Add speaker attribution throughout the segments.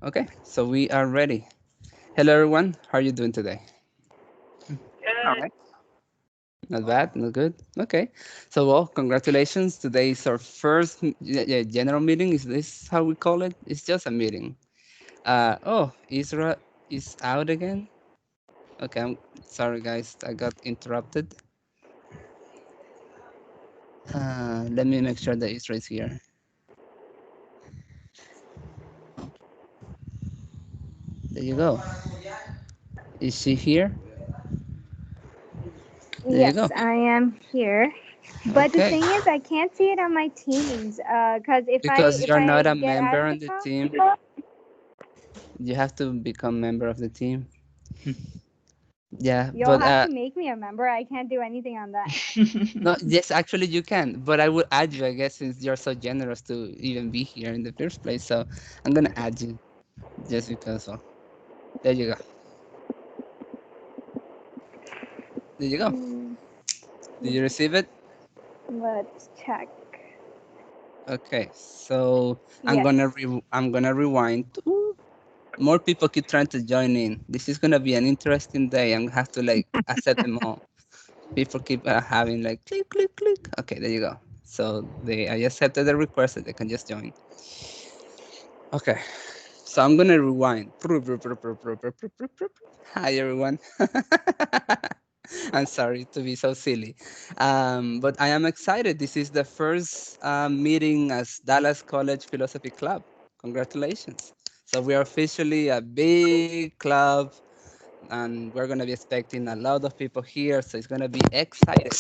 Speaker 1: Okay, so we are ready. Hello, everyone. How are you doing today?
Speaker 2: All right.
Speaker 1: Not bad, not good. Okay, so well, congratulations. Today is our first general meeting. Is this how we call it? It's just a meeting. Oh, Isra is out again. Okay, I'm sorry, guys. I got interrupted. Let me make sure that Isra is here. There you go. Is she here? There you
Speaker 3: Yes,
Speaker 1: go.
Speaker 3: I am here. But the
Speaker 1: Okay.
Speaker 3: thing is, I can't see it on my Teams. Cause if I
Speaker 1: Because
Speaker 3: if
Speaker 1: you're not
Speaker 3: I
Speaker 1: a
Speaker 3: get out
Speaker 1: member
Speaker 3: of the
Speaker 1: on the
Speaker 3: call,
Speaker 1: team, you have to become member of the team. Yeah,
Speaker 3: you'll
Speaker 1: but
Speaker 3: have to make me a member. I can't do anything on that.
Speaker 1: no, yes, actually you can. But I would add you, I guess, since you're so generous to even be here in the first place. So I'm gonna add you just because. Well, there you go. There you go.
Speaker 3: Mm,
Speaker 1: Did you receive it?
Speaker 3: let's check.
Speaker 1: Okay. So
Speaker 3: Yes.
Speaker 1: I'm gonna rewind. Ooh, more people keep trying to join in. This is gonna be an interesting day. I'm gonna have to like accept them all. People keep having like click, click, click. Okay, there you go. So I accepted the request that they can just join. Okay, so I'm gonna rewind. Hi everyone. I'm sorry to be so silly, but I am excited. This is the first meeting as Dallas College Philosophy Club. Congratulations! So we are officially a big club, and we're gonna be expecting a lot of people here. So it's gonna be excited.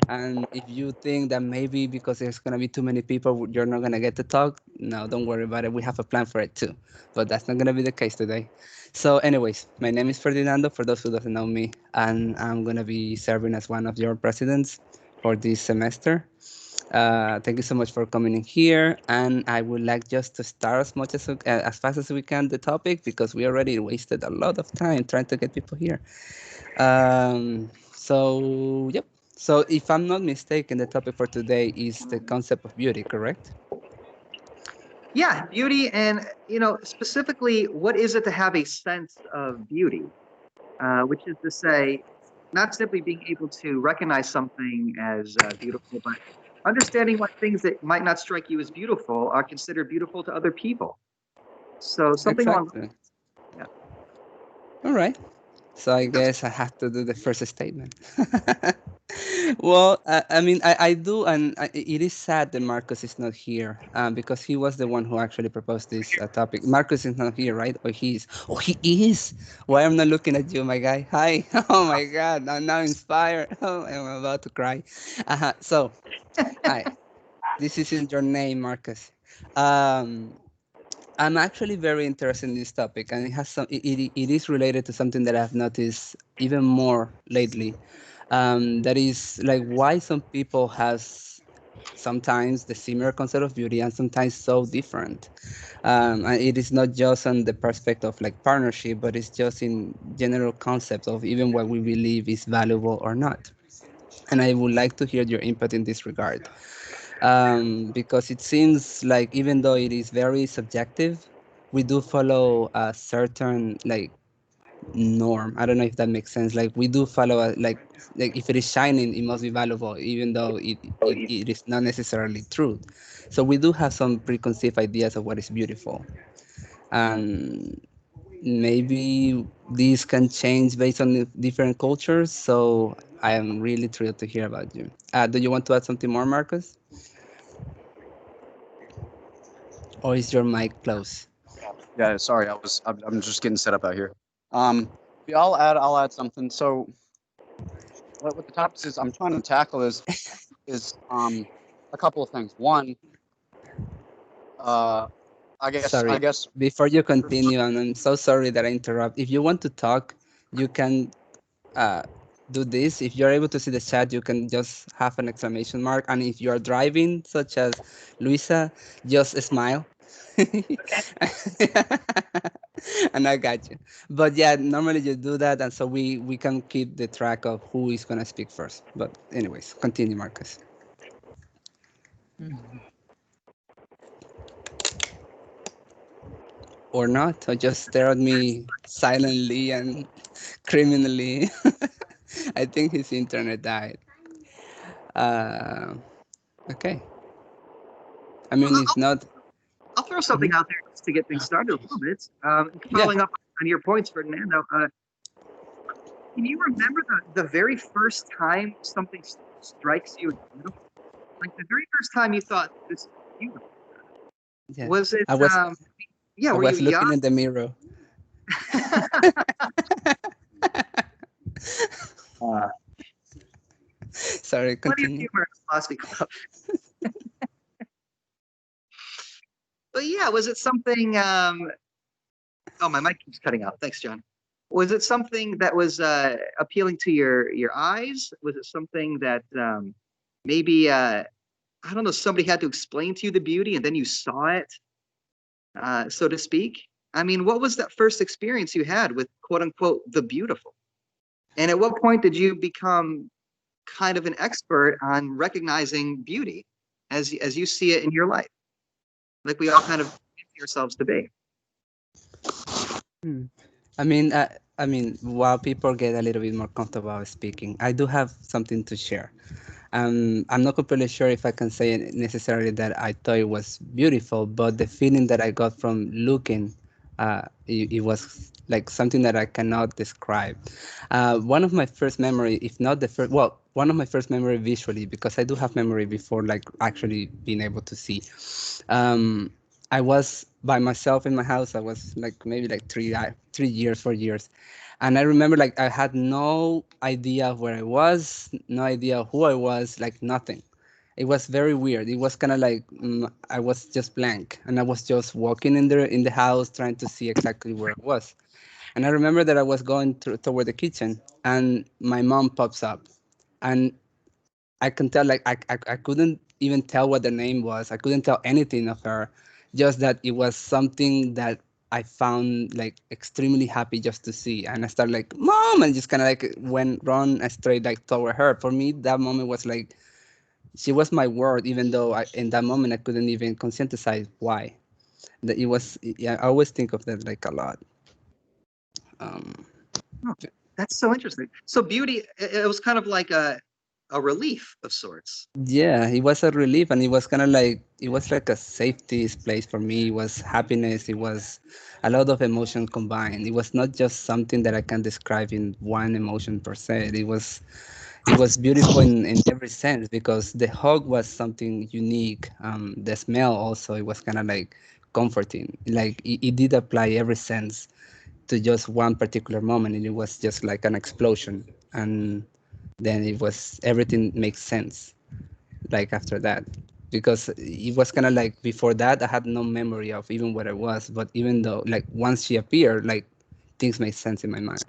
Speaker 1: And if you think that maybe because there's gonna be too many people, you're not gonna get to talk, no, don't worry about it. We have a plan for it too, but that's not gonna be the case today. So, anyways, my name is Ferdinando. For those who doesn't know me, and I'm gonna be serving as one of your presidents for this semester. Thank you so much for coming in here, and I would like just to start as fast as we can the topic because we already wasted a lot of time trying to get people here. Yep. So if I'm not mistaken, the topic for today is the concept of beauty, correct?
Speaker 2: Yeah, beauty, and specifically, what is it to have a sense of beauty? Which is to say, not simply being able to recognize something as beautiful, but understanding what things that might not strike you as beautiful are considered beautiful to other people. So something along.
Speaker 1: Exactly.
Speaker 2: Yeah.
Speaker 1: All right. So I guess I have to do the first statement. Well, I mean, I do, and it is sad that Marcus is not here because he was the one who actually proposed this topic. Marcus is not here, right? Or he is? Oh, he is. Why I'm not looking at you, my guy? Hi. Oh my God, I'm now inspired. Oh, I'm about to cry. So, hi. This isn't your name, Marcus. Um, I'm actually very interested in this topic, and it has it is related to something that I've noticed even more lately. That is like why some people has sometimes the similar concept of beauty and sometimes so different. And it is not just on the perspective of like partnership, but it's just in general concepts of even what we believe is valuable or not. And I would like to hear your input in this regard because it seems like even though it is very subjective, we do follow a certain like norm. I don't know if that makes sense. Like we do follow like if it is shining, it must be valuable, even though it is not necessarily true. So we do have some preconceived ideas of what is beautiful, and maybe these can change based on the different cultures. So I am really thrilled to hear about you. Do you want to add something more, Marcus? Or is your mic close?
Speaker 4: Yeah, sorry, I'm just getting set up out here. Yeah, I'll add something. So what the topic is I'm trying to tackle is a couple of things. One, uh, I
Speaker 1: Sorry,
Speaker 4: guess
Speaker 1: before you continue, and I'm so sorry that I interrupt. If you want to talk, you can uh, do this. If you're able to see the chat, you can just have an exclamation mark. And if you're driving, such as Luisa, just smile. And I got you. But yeah, normally you do that, and so we can keep the track of who is gonna speak first. But anyways, continue, Marcus. or not, or just stare at me silently and criminally. I think his internet died. Uh, okay. I
Speaker 2: Well,
Speaker 1: mean, if not,
Speaker 2: I'll throw something
Speaker 1: mhm.
Speaker 2: out there just to get things started a little bit.
Speaker 1: Yeah,
Speaker 2: Following up on your points, Ferdinando, can you remember the very first time something strikes you as beautiful? Like the very first time you thought this is beautiful.
Speaker 1: yeah.
Speaker 2: Was it,
Speaker 1: I was
Speaker 2: yeah,
Speaker 1: I
Speaker 2: were you
Speaker 1: was
Speaker 2: young?
Speaker 1: looking in the mirror.
Speaker 2: uh,
Speaker 1: Sorry,
Speaker 2: Plenty of
Speaker 1: continue.
Speaker 2: humor in the Philosophy Club. But yeah, was it something, oh, my mic keeps cutting out. Thanks, John. Was it something that was appealing to your eyes? Was it something that maybe I don't know, somebody had to explain to you the beauty and then you saw it, so to speak? I mean, what was that first experience you had with quote unquote the beautiful? And at what point did you become kind of an expert on recognizing beauty as you see it in your life? Like we all kind of fancy ourselves to be.
Speaker 1: Hmm. I mean, while people get a little bit more comfortable speaking, I do have something to share. I'm not completely sure if I can say necessarily that I thought it was beautiful, but the feeling that I got from looking, it was like something that I cannot describe. One of my first memory, if not the first, well, one of my first memory visually, because I do have memory before like actually being able to see. Um, I was by myself in my house. I was like maybe like 3 years, 4 years, and I remember like I had no idea where I was, no idea who I was, like nothing. It was very weird. It was kind of like I was just blank, and I was just walking in the house trying to see exactly where I was. And I remember that I was going toward the kitchen, and my mom pops up, and I can tell like I couldn't even tell what the name was. I couldn't tell anything of her, just that it was something that I found like extremely happy just to see. And I started like mom and just kind of like went run straight like toward her. For me, that moment was like she was my world, even though in that moment I couldn't even conscientize why. That it was. Yeah, I always think of that like a lot. Um,
Speaker 2: Oh, that's so interesting. So beauty, it was kind of like a relief of sorts.
Speaker 1: Yeah, it was a relief, and it was kind of like it was like a safety place for me. It was happiness. It was a lot of emotions combined. It was not just something that I can describe in one emotion per se. It was beautiful in every sense because the hug was something unique. The smell also it was kind of like comforting. Like it did apply every sense to just one particular moment, and it was just like an explosion. And then it was everything makes sense like after that because it was kind of like before that I had no memory of even what I was, but even though like once she appeared, like things made sense in my mind.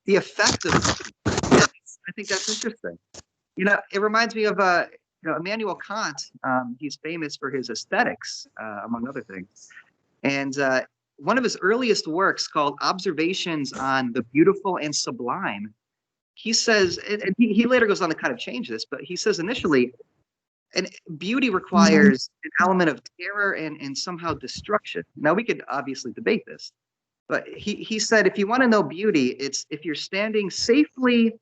Speaker 2: The effect of beauty. Yeah, I think that's interesting. You know, it reminds me of Immanuel Kant. He's famous for his aesthetics, among other things. And one of his earliest works called Observations on the Beautiful and Sublime, he says, and he later goes on to kind of change this, but he says initially, and beauty requires an element of terror and somehow destruction. Now, we could obviously debate this, but he said if you want to know beauty, it's if you're standing safely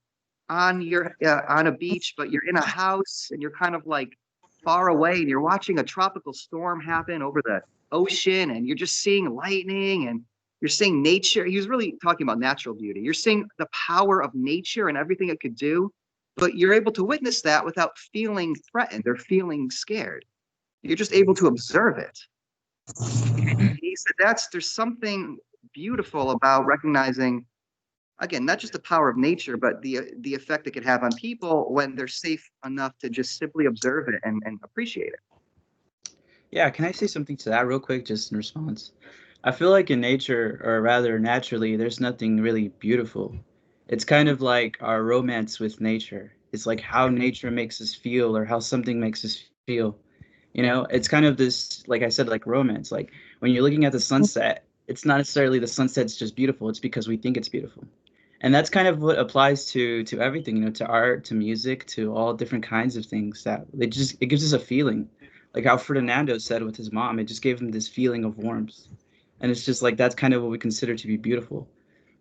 Speaker 2: on a beach, but you're in a house and you're kind of like far away and you're watching a tropical storm happen over the ocean and you're just seeing lightning and you're seeing nature. He was really talking about natural beauty. You're seeing the power of nature and everything it could do, but you're able to witness that without feeling threatened or feeling scared. You're just able to observe it. And he said there's something beautiful about recognizing, again, not just the power of nature, but the effect it could have on people when they're safe enough to just simply observe it and appreciate it.
Speaker 5: Yeah, can I say something to that real quick, just in response? I feel like in nature, or rather naturally, there's nothing really beautiful. It's kind of like our romance with nature. It's like how nature makes us feel, or how something makes us feel. It's kind of this, like I said, like romance. Like when you're looking at the sunset, it's not necessarily the sunset's just beautiful. It's because we think it's beautiful. And that's kind of what applies to everything, to art, to music, to all different kinds of things that it gives us a feeling Like how Ferdinando said with his mom, it just gave him this feeling of warmth. And it's just like that's kind of what we consider to be beautiful.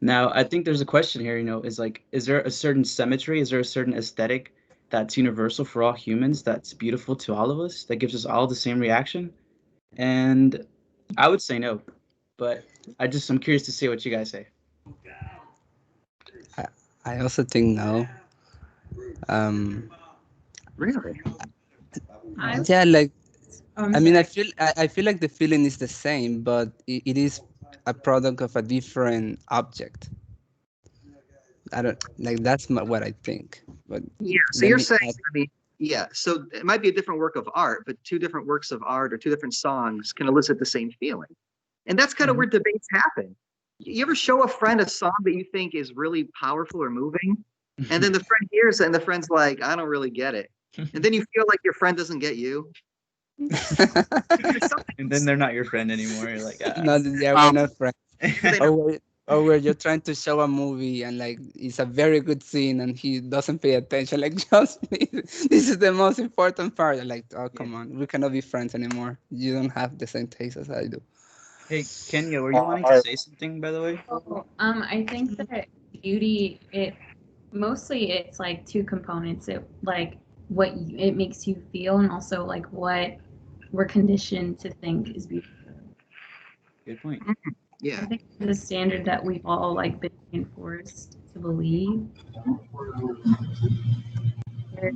Speaker 5: Now, I think there's a question here, is like, is there a certain symmetry? Is there a certain aesthetic that's universal for all humans, that's beautiful to all of us, that gives us all the same reaction? And I would say no, but I'm curious to see what you guys say.
Speaker 1: I, I also think no. Um,
Speaker 2: Really?
Speaker 6: I,
Speaker 1: yeah, like
Speaker 6: I'm
Speaker 1: I mean,
Speaker 6: sorry.
Speaker 1: I feel like the feeling is the same, but it is a product of a different object. I don't like that's what I think. But
Speaker 2: Yeah. So
Speaker 1: let
Speaker 2: you're
Speaker 1: me
Speaker 2: saying,
Speaker 1: add,
Speaker 2: I mean, yeah. So it might be a different work of art, but two different works of art or two different songs can elicit the same feeling. And that's kind of
Speaker 1: Mhm.
Speaker 2: where debates happen. You ever show a friend a song that you think is really powerful or moving? And then the friend hears it and the friend's like, I don't really get it. And then you feel like your friend doesn't get you. Because something
Speaker 5: And then they're not your friend anymore. You're like,
Speaker 1: no, yeah, we're not friends.
Speaker 2: they
Speaker 1: Or
Speaker 2: know.
Speaker 1: where you're trying to show a movie and like it's a very good scene and he doesn't pay attention. Like just this is the most important part. Like, oh
Speaker 5: yeah.
Speaker 1: come on, we cannot be friends anymore. You don't have the same taste as I do.
Speaker 5: Hey, Kenya, were you wanting to
Speaker 4: I,
Speaker 5: say something, by the way?
Speaker 6: Oh, I think that beauty, mostly it's like two components. It like it makes you feel, and also like what we're conditioned to think is beautiful.
Speaker 5: Good point.
Speaker 2: Yeah.
Speaker 6: I think the standard that we've all like been reinforced to believe. There's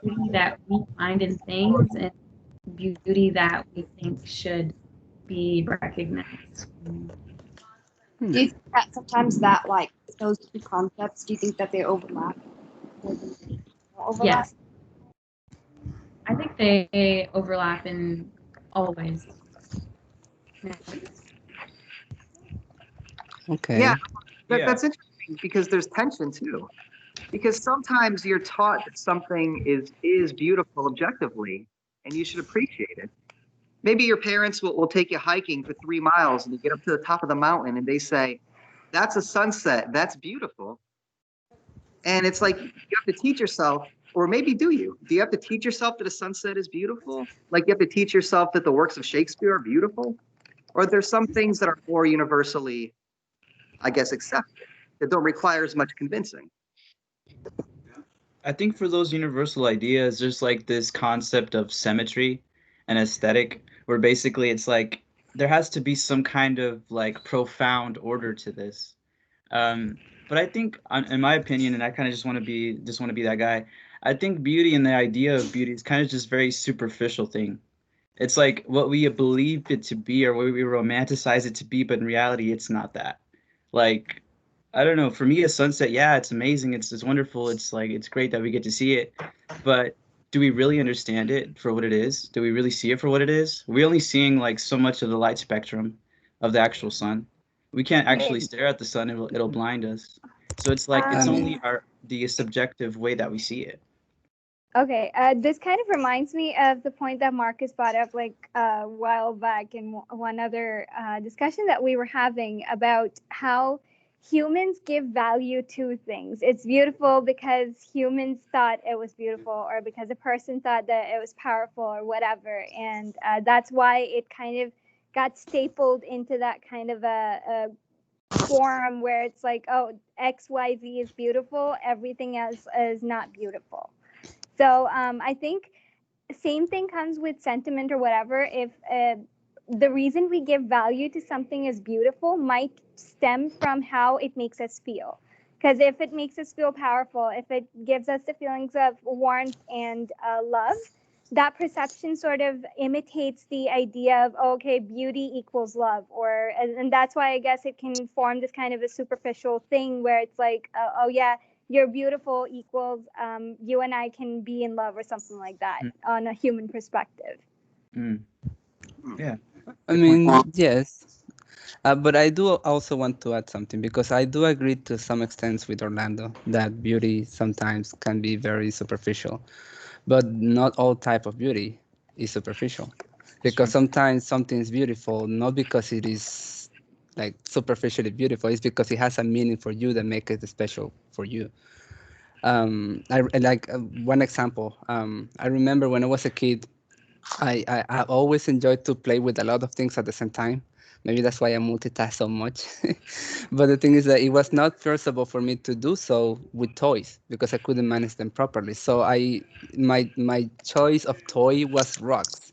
Speaker 6: beauty that we find in things, and beauty that we think should be recognized.
Speaker 1: Hmm.
Speaker 3: Do you think that sometimes that like those two concepts, do you think that they overlap more than they don't overlap?
Speaker 6: Yes, I think they overlap in all ways.
Speaker 2: Yeah.
Speaker 1: Okay.
Speaker 5: Yeah.
Speaker 2: That's interesting because there's tension too. Because sometimes you're taught that something is beautiful objectively and you should appreciate it. Maybe your parents will take you hiking for 3 miles and you get up to the top of the mountain and they say, that's a sunset. That's beautiful. And it's like you have to teach yourself, or maybe do you? Do you have to teach yourself that a sunset is beautiful? Like you have to teach yourself that the works of Shakespeare are beautiful? Or there's some things that are more universally, I guess, accepted that don't require as much convincing.
Speaker 5: I think for those universal ideas, there's like this concept of symmetry and aesthetic, where basically it's like there has to be some kind of like profound order to this. But I think, in my opinion, and I kind of just want to be that guy. I think beauty and the idea of beauty is kind of just very superficial thing. It's like what we believe it to be or what we romanticize it to be, but in reality, it's not that. Like, I don't know. For me, a sunset, yeah, it's amazing. It's wonderful. It's like it's great that we get to see it, but do we really understand it for what it is? Do we really see it for what it is? We're only seeing like so much of the light spectrum of the actual sun. We can't actually stare at the sun; it'll blind us. So it's like
Speaker 1: I
Speaker 5: it's
Speaker 3: Um,
Speaker 1: mean,
Speaker 5: only the subjective way that we see it.
Speaker 3: Okay, this kind of reminds me of the point that Marcus brought up like a while back in one other discussion that we were having about how humans give value to things. It's beautiful because humans thought it was beautiful, or because a person thought that it was powerful, or whatever. And that's why it kind of got stapled into that kind of a form where it's like, oh, XYZ is beautiful, everything else is not beautiful. So I think same thing comes with sentiment or whatever. If the reason we give value to something as beautiful might stem from how it makes us feel. Because if it makes us feel powerful, if it gives us the feelings of warmth and love, that perception sort of imitates the idea of, oh, okay, beauty equals love, or and that's why I guess it can form this kind of a superficial thing where it's like, oh yeah, you're beautiful equals you and I can be in love or something like that
Speaker 5: Mm,
Speaker 3: on a human perspective.
Speaker 5: mm. Yeah,
Speaker 1: I
Speaker 5: good point.
Speaker 1: mean, yes. But I do also want to add something because I do agree to some extent with Orlando that beauty sometimes can be very superficial, but not all type of beauty is superficial,
Speaker 5: It's
Speaker 1: because
Speaker 5: true.
Speaker 1: sometimes something is beautiful not because it is like superficially beautiful, it's because it has a meaning for you that make it special for you. I like one example. I remember when I was a kid, I always enjoy to play with a lot of things at the same time. Maybe that's why I multitask so much. But the thing is that it was not feasible for me to do so with toys because I couldn't manage them properly. So my choice of toy was rocks,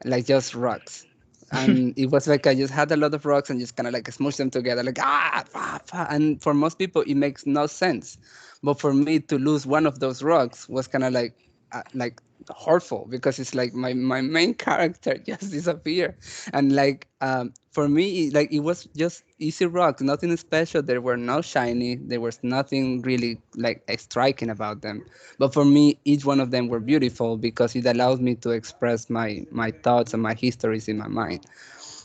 Speaker 1: like just rocks. And it was like I just had a lot of rocks and just kind of like smush them together, like and for most people it makes no sense, but for me to lose one of those rocks was kind of like hurtful because it's like my main character just disappeared, and like for me like it was just easy rocks, nothing special. They were not shiny. There was nothing really like striking about them. But for me, each one of them were beautiful because it allows me to express my thoughts and my histories in my mind.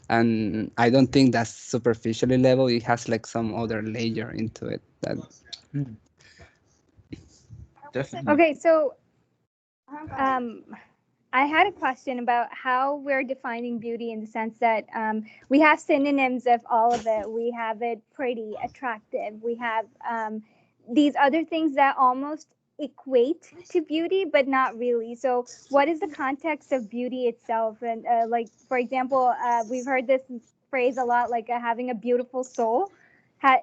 Speaker 1: And I don't think that's superficially level. It has like some other layer into it. That
Speaker 5: Hmm, definitely.
Speaker 3: Okay, so um, I had a question about how we're defining beauty in the sense that we have synonyms of all of it. We have it pretty, attractive. We have these other things that almost equate to beauty, but not really. So, what is the context of beauty itself? And, like, for example, we've heard this phrase a lot, like having a beautiful soul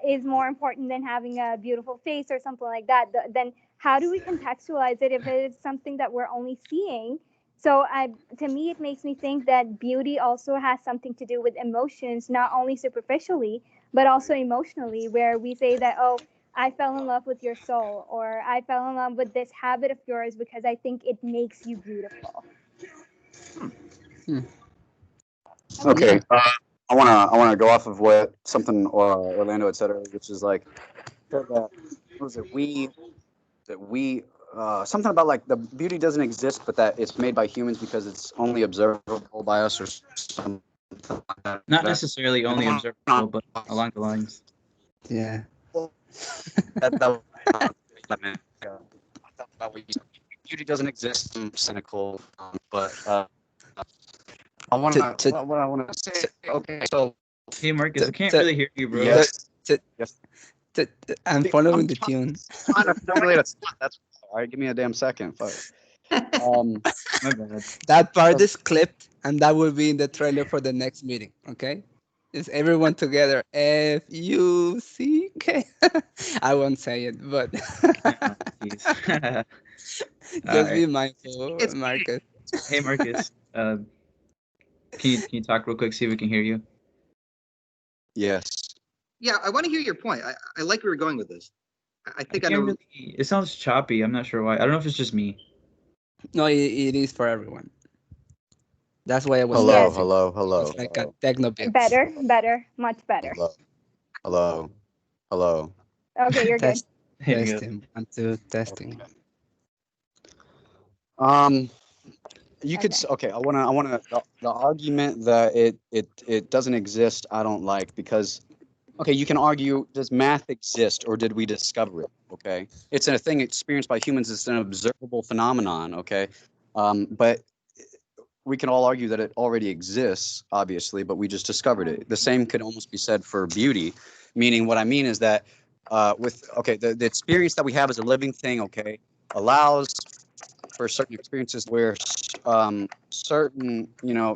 Speaker 3: is more important than having a beautiful face or something like that. Then, how do we contextualize it if it is something that we're only seeing? So to me, it makes me think that beauty also has something to do with emotions, not only superficially, but also emotionally, where we say that, oh, I fell in love with your soul, or I fell in love with this habit of yours because I think it makes you beautiful.
Speaker 1: hmm.
Speaker 4: Okay.
Speaker 1: Yeah.
Speaker 4: I wanna go off of what something Orlando had said earlier, which is like said that what was it we something about like the beauty doesn't exist, but that it's made by humans because it's only observable by us or something like that.
Speaker 5: Not necessarily only observable, but along the lines.
Speaker 1: Yeah.
Speaker 4: Well, that was I meant. I thought about what you said. Beauty doesn't exist. I'm cynical, but I want
Speaker 1: To,
Speaker 4: to
Speaker 1: to,
Speaker 4: what I want to say. Okay, so
Speaker 5: Hey, Marcus, I
Speaker 1: to,
Speaker 5: can't
Speaker 1: to,
Speaker 5: really hear you, bro.
Speaker 4: yes,
Speaker 1: to,
Speaker 4: yes.
Speaker 1: I'm
Speaker 4: I'm
Speaker 1: following the tune.
Speaker 4: trying to formulate a thought. That's all right. Give me a damn second. Fuck. Um.
Speaker 5: My bad.
Speaker 1: That part
Speaker 4: so-
Speaker 1: is clipped, and that will be in the trailer for the next meeting. Okay, is everyone together? Fuck. I won't say it, but
Speaker 5: Oh, jeez. All
Speaker 1: just
Speaker 5: right.
Speaker 1: be mindful,
Speaker 2: It's
Speaker 1: Marcus.
Speaker 5: Hey, Marcus. Can you talk real quick? See if we can hear you.
Speaker 4: yes.
Speaker 2: yeah. I want to hear your point. I like where you're going with this. I
Speaker 5: I
Speaker 2: think I
Speaker 5: can't
Speaker 2: know.
Speaker 5: really. It sounds choppy. I'm not sure why. I don't know if it's just me.
Speaker 1: No, it is for everyone. That's why I was
Speaker 4: Hello.
Speaker 3: Yes,
Speaker 1: pausing.
Speaker 4: Hello.
Speaker 1: It
Speaker 4: Hello.
Speaker 1: was like a
Speaker 4: Hello.
Speaker 1: techno bit.
Speaker 3: better, much better.
Speaker 4: Hello. Hello. Hello.
Speaker 3: Okay, you're good.
Speaker 1: Test,
Speaker 5: There you
Speaker 1: test
Speaker 5: go.
Speaker 1: him. One, two, testing.
Speaker 4: Okay. Um. You could
Speaker 3: Okay.
Speaker 4: okay. I want to the argument that it doesn't exist. I don't like because okay, you can argue, does math exist or did we discover it? Okay. It's a thing experienced by humans. It's an observable phenomenon. Okay. But we can all argue that it already exists, obviously, but we just discovered it. The same could almost be said for beauty, meaning what I mean is that with, okay, the experience that we have as a living thing, okay, allows for certain experiences where certain,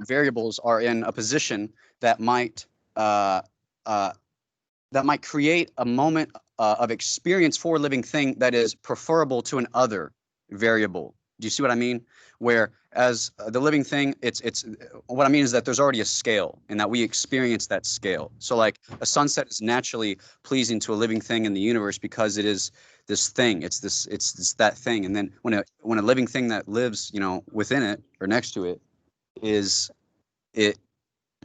Speaker 4: variables are in a position that might uh, uh, create a moment of experience for a living thing that is preferable to an other variable. Do you see what I mean? Where as the living thing, it's what I mean is that there's already a scale, and that we experience that scale. So like a sunset is naturally pleasing to a living thing in the universe because it is this thing. It's that thing. And then when a living thing that lives, within it or next to it is it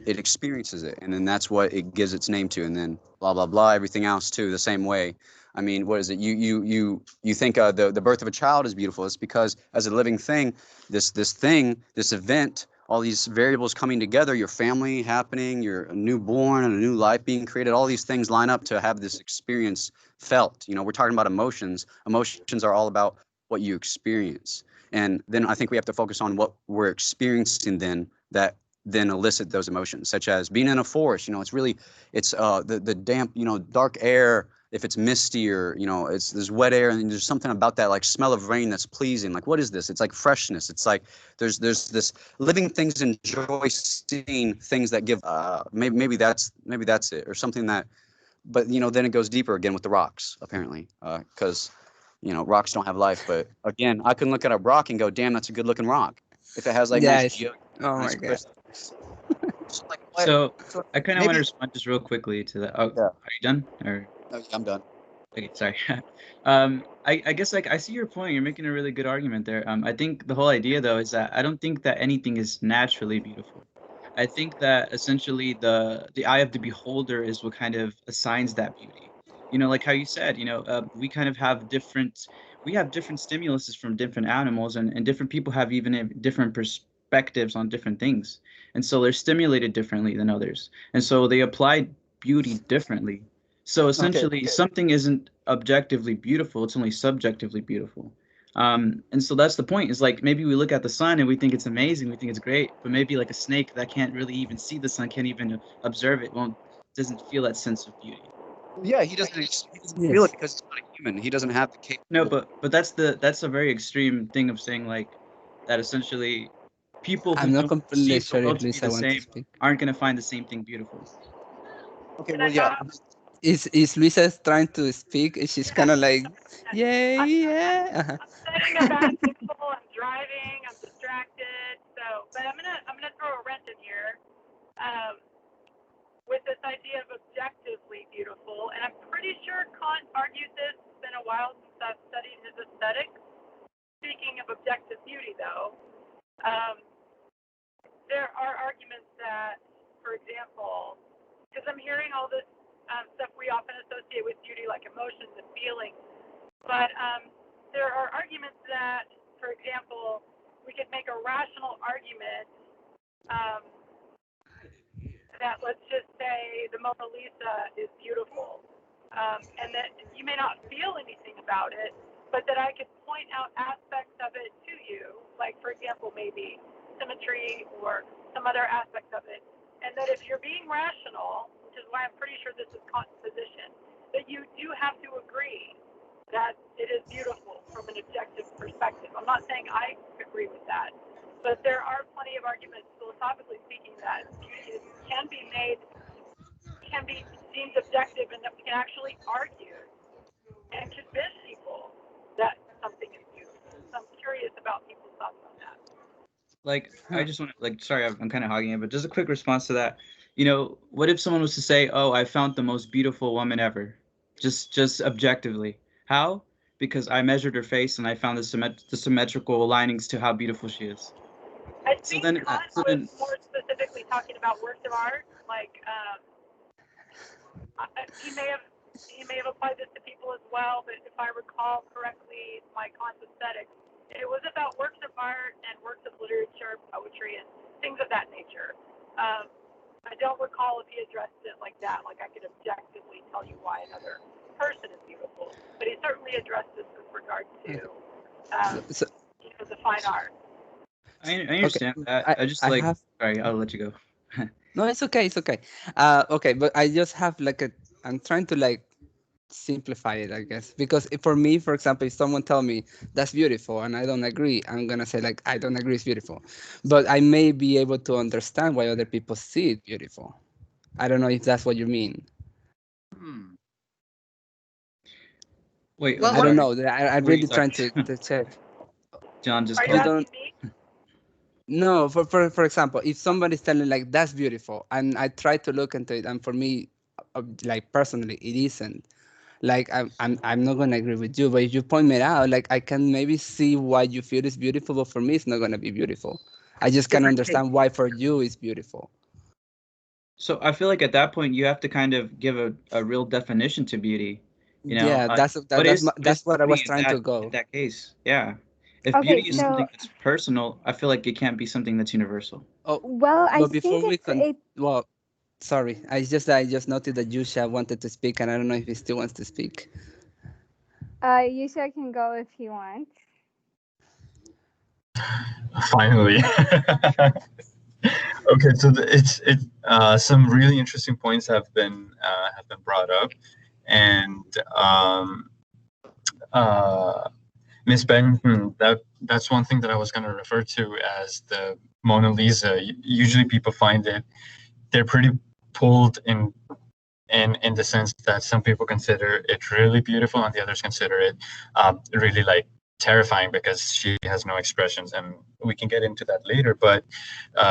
Speaker 4: it experiences it, and then that's what it gives its name to, and then blah blah blah, everything else too the same way. I mean, what is it? You think the birth of a child is beautiful. It's because as a living thing, this event, all these variables coming together, your family happening, your newborn and a new life being created, all these things line up to have this experience felt. We're talking about emotions. Emotions are all about what you experience, and then I think we have to focus on what we're experiencing that then elicit those emotions, such as being in a forest. It's really, it's the damp, dark air if it's misty or there's wet air and there's something about that like smell of rain that's pleasing. Like what is this? It's like freshness. It's like there's this living things enjoy seeing things that give maybe that's it or something that. But then it goes deeper again with the rocks apparently because rocks don't have life. But again, I can look at a rock and go, damn, that's a good looking rock if it has like nice
Speaker 1: Yes. Oh my
Speaker 4: nice
Speaker 1: god.
Speaker 4: crystals. So, like what?
Speaker 5: So
Speaker 4: So
Speaker 5: I kind of want
Speaker 4: maybe
Speaker 5: to respond just real quickly to that. Oh,
Speaker 4: yeah.
Speaker 5: are you done? Or
Speaker 4: No, yeah, I'm done.
Speaker 5: okay, sorry. I guess like I see your point. You're making a really good argument there. I think the whole idea though is that I don't think that anything is naturally beautiful. I think that essentially the eye of the beholder is what kind of assigns that beauty. Like how you said, we kind of have different stimuluses from different animals, and different people have even different perspectives on different things, and so they're stimulated differently than others, and so they apply beauty differently. So
Speaker 4: Okay.
Speaker 5: essentially, something isn't objectively beautiful; it's only subjectively beautiful. And so that's the point. Is like maybe we look at the sun and we think it's amazing, we think it's great, but maybe like a snake that can't really even see the sun, can't even observe it, won't doesn't feel that sense of beauty.
Speaker 4: Yeah, he doesn't feel it
Speaker 1: Yes.
Speaker 4: because he's not a human. He doesn't have the
Speaker 5: No,
Speaker 4: capable.
Speaker 5: but that's a very extreme thing of saying like that. Essentially, people who
Speaker 1: I'm not
Speaker 5: don't
Speaker 1: completely
Speaker 5: perceive the
Speaker 1: sure if
Speaker 5: world to be
Speaker 1: Luisa
Speaker 5: the
Speaker 1: wants to
Speaker 5: same
Speaker 1: speak.
Speaker 5: aren't going to find the same thing beautiful.
Speaker 4: Okay,
Speaker 7: And
Speaker 4: well,
Speaker 7: I
Speaker 4: yeah.
Speaker 7: got
Speaker 1: Is Luisa trying to speak? She's kind of like, yeah, yeah.
Speaker 7: I'm setting a basketball. I'm driving. I'm distracted. So, but I'm gonna throw a wrench in here um, with this idea of objectively beautiful. And I'm pretty sure Kant argued this. It's been a while since I've studied his aesthetics. Speaking of objective beauty, though, um, there are arguments that, for example, because I'm hearing all this stuff we often associate with beauty, like emotions and feelings. But there are arguments that, for example, we could make a rational argument um, that, let's just say, the Mona Lisa is beautiful, and that you may not feel anything about it, but that I could point out aspects of it to you, like, for example, maybe symmetry or some other aspect of it, and that if you're being rational, which is why I'm pretty sure this is Kant's position, that you do have to agree that it is beautiful from an objective perspective. I'm not saying I agree with that, but there are plenty of arguments, philosophically speaking, that beauty can be deemed objective, and that we can actually argue and convince people that something is beautiful. So I'm curious about people's thoughts on that.
Speaker 5: Like I
Speaker 1: Huh.
Speaker 5: just want to like sorry I'm kind of hogging it, but just a quick response to that. What if someone was to say, "Oh, I found the most beautiful woman ever," just objectively? How? Because I measured her face and I found the symmetrical linings to how beautiful she is.
Speaker 7: I
Speaker 5: So
Speaker 7: think
Speaker 5: then,
Speaker 7: Kant
Speaker 5: so
Speaker 7: was
Speaker 5: then,
Speaker 7: more specifically talking about works of art, like he may have applied this to people as well, but if I recall correctly, my Kant aesthetics, it was about works of art and works of literature, poetry, and things of that nature. I don't recall if he addressed it like that, like I could objectively tell you why another person is beautiful, but he certainly addressed this with regard to
Speaker 1: So,
Speaker 7: the fine art.
Speaker 5: I
Speaker 1: okay,
Speaker 5: understand that.
Speaker 1: I
Speaker 5: I just
Speaker 1: I
Speaker 5: like
Speaker 1: have
Speaker 5: sorry, I'll let you go.
Speaker 1: no, it's okay, it's okay. Okay, but I just have like a. I'm trying to like simplify it, I guess, because if, for me, for example, if someone tell me that's beautiful and I don't agree, I'm gonna say like I don't agree it's beautiful, but I may be able to understand why other people see it beautiful. I don't know if that's what you mean.
Speaker 2: Hmm.
Speaker 5: Wait,
Speaker 2: Well,
Speaker 5: I'm
Speaker 1: I don't
Speaker 5: sorry.
Speaker 1: know. I'm
Speaker 5: Who are you
Speaker 1: really
Speaker 5: talking
Speaker 1: trying
Speaker 5: to?
Speaker 1: to check.
Speaker 5: John just
Speaker 7: Are you
Speaker 1: You
Speaker 5: called me.
Speaker 1: don't.
Speaker 7: asking me?
Speaker 1: No, for example, if somebody's telling like that's beautiful, and I try to look into it, and for me, like personally, it isn't. Like I'm not gonna agree with you, but if you point it out, like I can maybe see why you feel it's beautiful, but for me, it's not gonna be beautiful. I just can
Speaker 2: different take.
Speaker 1: understand why for you it's beautiful.
Speaker 5: So I feel like at that point you have to kind of give a real definition to beauty.
Speaker 1: Yeah,
Speaker 5: Like what
Speaker 1: that's
Speaker 5: is
Speaker 1: what I was
Speaker 5: beauty
Speaker 1: trying to
Speaker 5: in
Speaker 1: go.
Speaker 5: that case? Yeah. If
Speaker 3: Okay,
Speaker 5: beauty is
Speaker 1: Mm,
Speaker 3: so
Speaker 5: something that's personal, I feel like it can't be something that's universal.
Speaker 1: oh,
Speaker 3: well, I
Speaker 1: but
Speaker 3: think
Speaker 1: before we
Speaker 3: it's
Speaker 1: can,
Speaker 3: it.
Speaker 1: well, sorry, I just noted that Yusha wanted to speak, and I don't know if he still wants to speak.
Speaker 3: Yusha can go if he wants.
Speaker 8: Finally. Okay, so some really interesting points have been brought up, And uh, Miss Benton, that's one thing that I was going to refer to as the Mona Lisa. Usually, people find it they're pretty pulled in the sense that some people consider it really beautiful and the others consider it really like terrifying because she has no expressions, and we can get into that later. But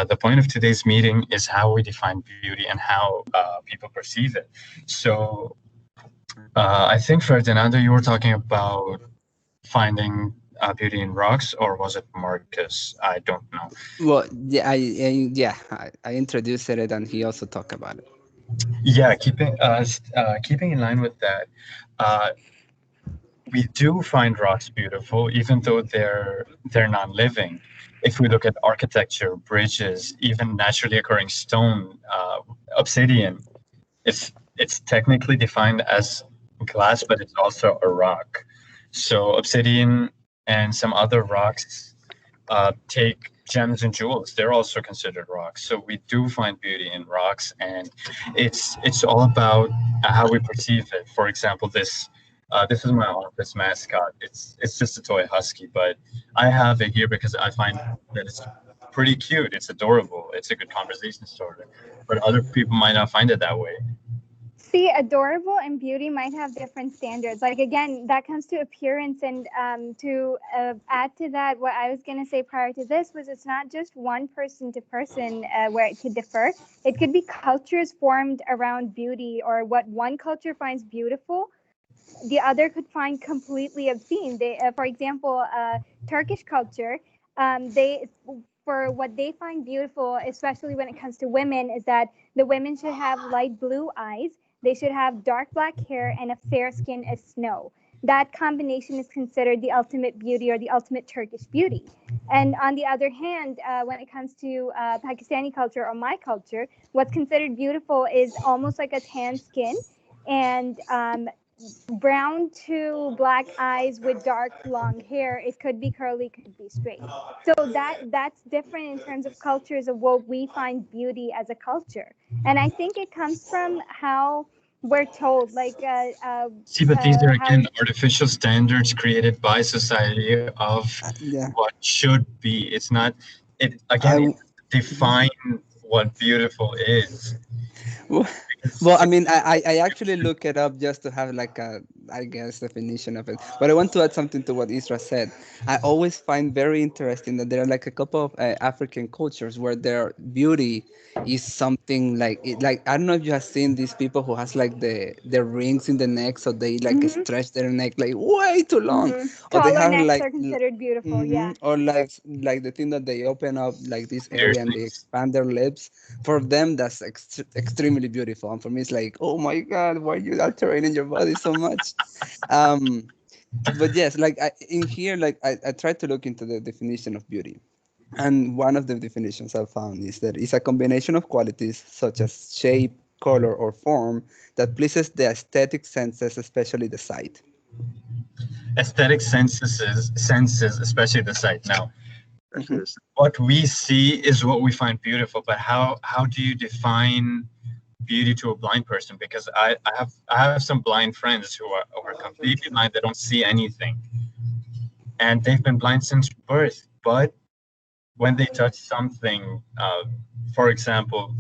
Speaker 8: the point of today's meeting is how we define beauty and how people perceive it. So I think, Ferdinando, you were talking about finding beauty in rocks, or was it Marcus? I don't know.
Speaker 1: Well, yeah, I introduced it, and he also talked about it.
Speaker 8: Yeah, keeping in line with that, uh, we do find rocks beautiful, even though they're non-living. If we look at architecture, bridges, even naturally occurring stone, obsidian, it's technically defined as glass, but it's also a rock. So obsidian and some other rocks take gems and jewels. They're also considered rocks. So we do find beauty in rocks, and it's all about how we perceive it. For example, this is my office mascot. It's just a toy husky, but I have it here because I find that it's pretty cute. It's adorable. It's a good conversation starter. But other people might not find it that way.
Speaker 3: See, adorable and beauty might have different standards. Like, again, that comes to appearance. And to add to that, what I was going to say prior to this was it's not just one person to person where it could differ. It could be cultures formed around beauty, or what one culture finds beautiful, the other could find completely obscene. They, for example, Turkish culture, they for what they find beautiful, especially when it comes to women, is that the women should have light blue eyes, they should have dark black hair, and a fair skin as snow. That combination is considered the ultimate beauty, or the ultimate Turkish beauty. And on the other hand, when it comes to Pakistani culture or my culture, what's considered beautiful is almost like a tan skin, and brown to black eyes with dark long hair. It could be curly, could be straight. So that's different in terms of cultures of what we find beauty as a culture. And I think it comes from how we're told, like
Speaker 8: See, but these are
Speaker 3: how.
Speaker 8: again artificial standards created by society of
Speaker 1: Yeah.
Speaker 8: what should be. It's not. It
Speaker 1: I
Speaker 8: again. It define what beautiful is.
Speaker 1: Well, well, I mean, I actually look it up just to have like a, I guess, definition of it. But I want to add something to what Isra said. I always find very interesting that there are like a couple of African cultures where their beauty is something like it, like I don't know if you have seen these people who has like the rings in the neck, so they like
Speaker 3: Mhm,
Speaker 1: stretch their neck like way too long,
Speaker 3: mhm.
Speaker 1: or they
Speaker 3: Taller
Speaker 1: have
Speaker 3: necks
Speaker 1: like
Speaker 3: are considered beautiful.
Speaker 1: hmm
Speaker 3: Yeah.
Speaker 1: or like the thing that they open up like this area and they
Speaker 8: Piercings.
Speaker 1: expand their lips. For them, that's extremely beautiful, and for me, it's like, oh my god, why are you altering your body so much? Um, but yes, like in here, like I tried to look into the definition of beauty, and one of the definitions I found is that it's a combination of qualities such as shape, color, or form that pleases the aesthetic senses, especially the sight.
Speaker 8: Aesthetic senses, especially the sight. Now,
Speaker 2: Especially
Speaker 1: Mhm.
Speaker 2: this.
Speaker 8: what we see is what we find beautiful, but how do you define beauty to a blind person? Because I have some blind friends who are completely blind. They don't see anything, and they've been blind since birth. But when they touch something, for example,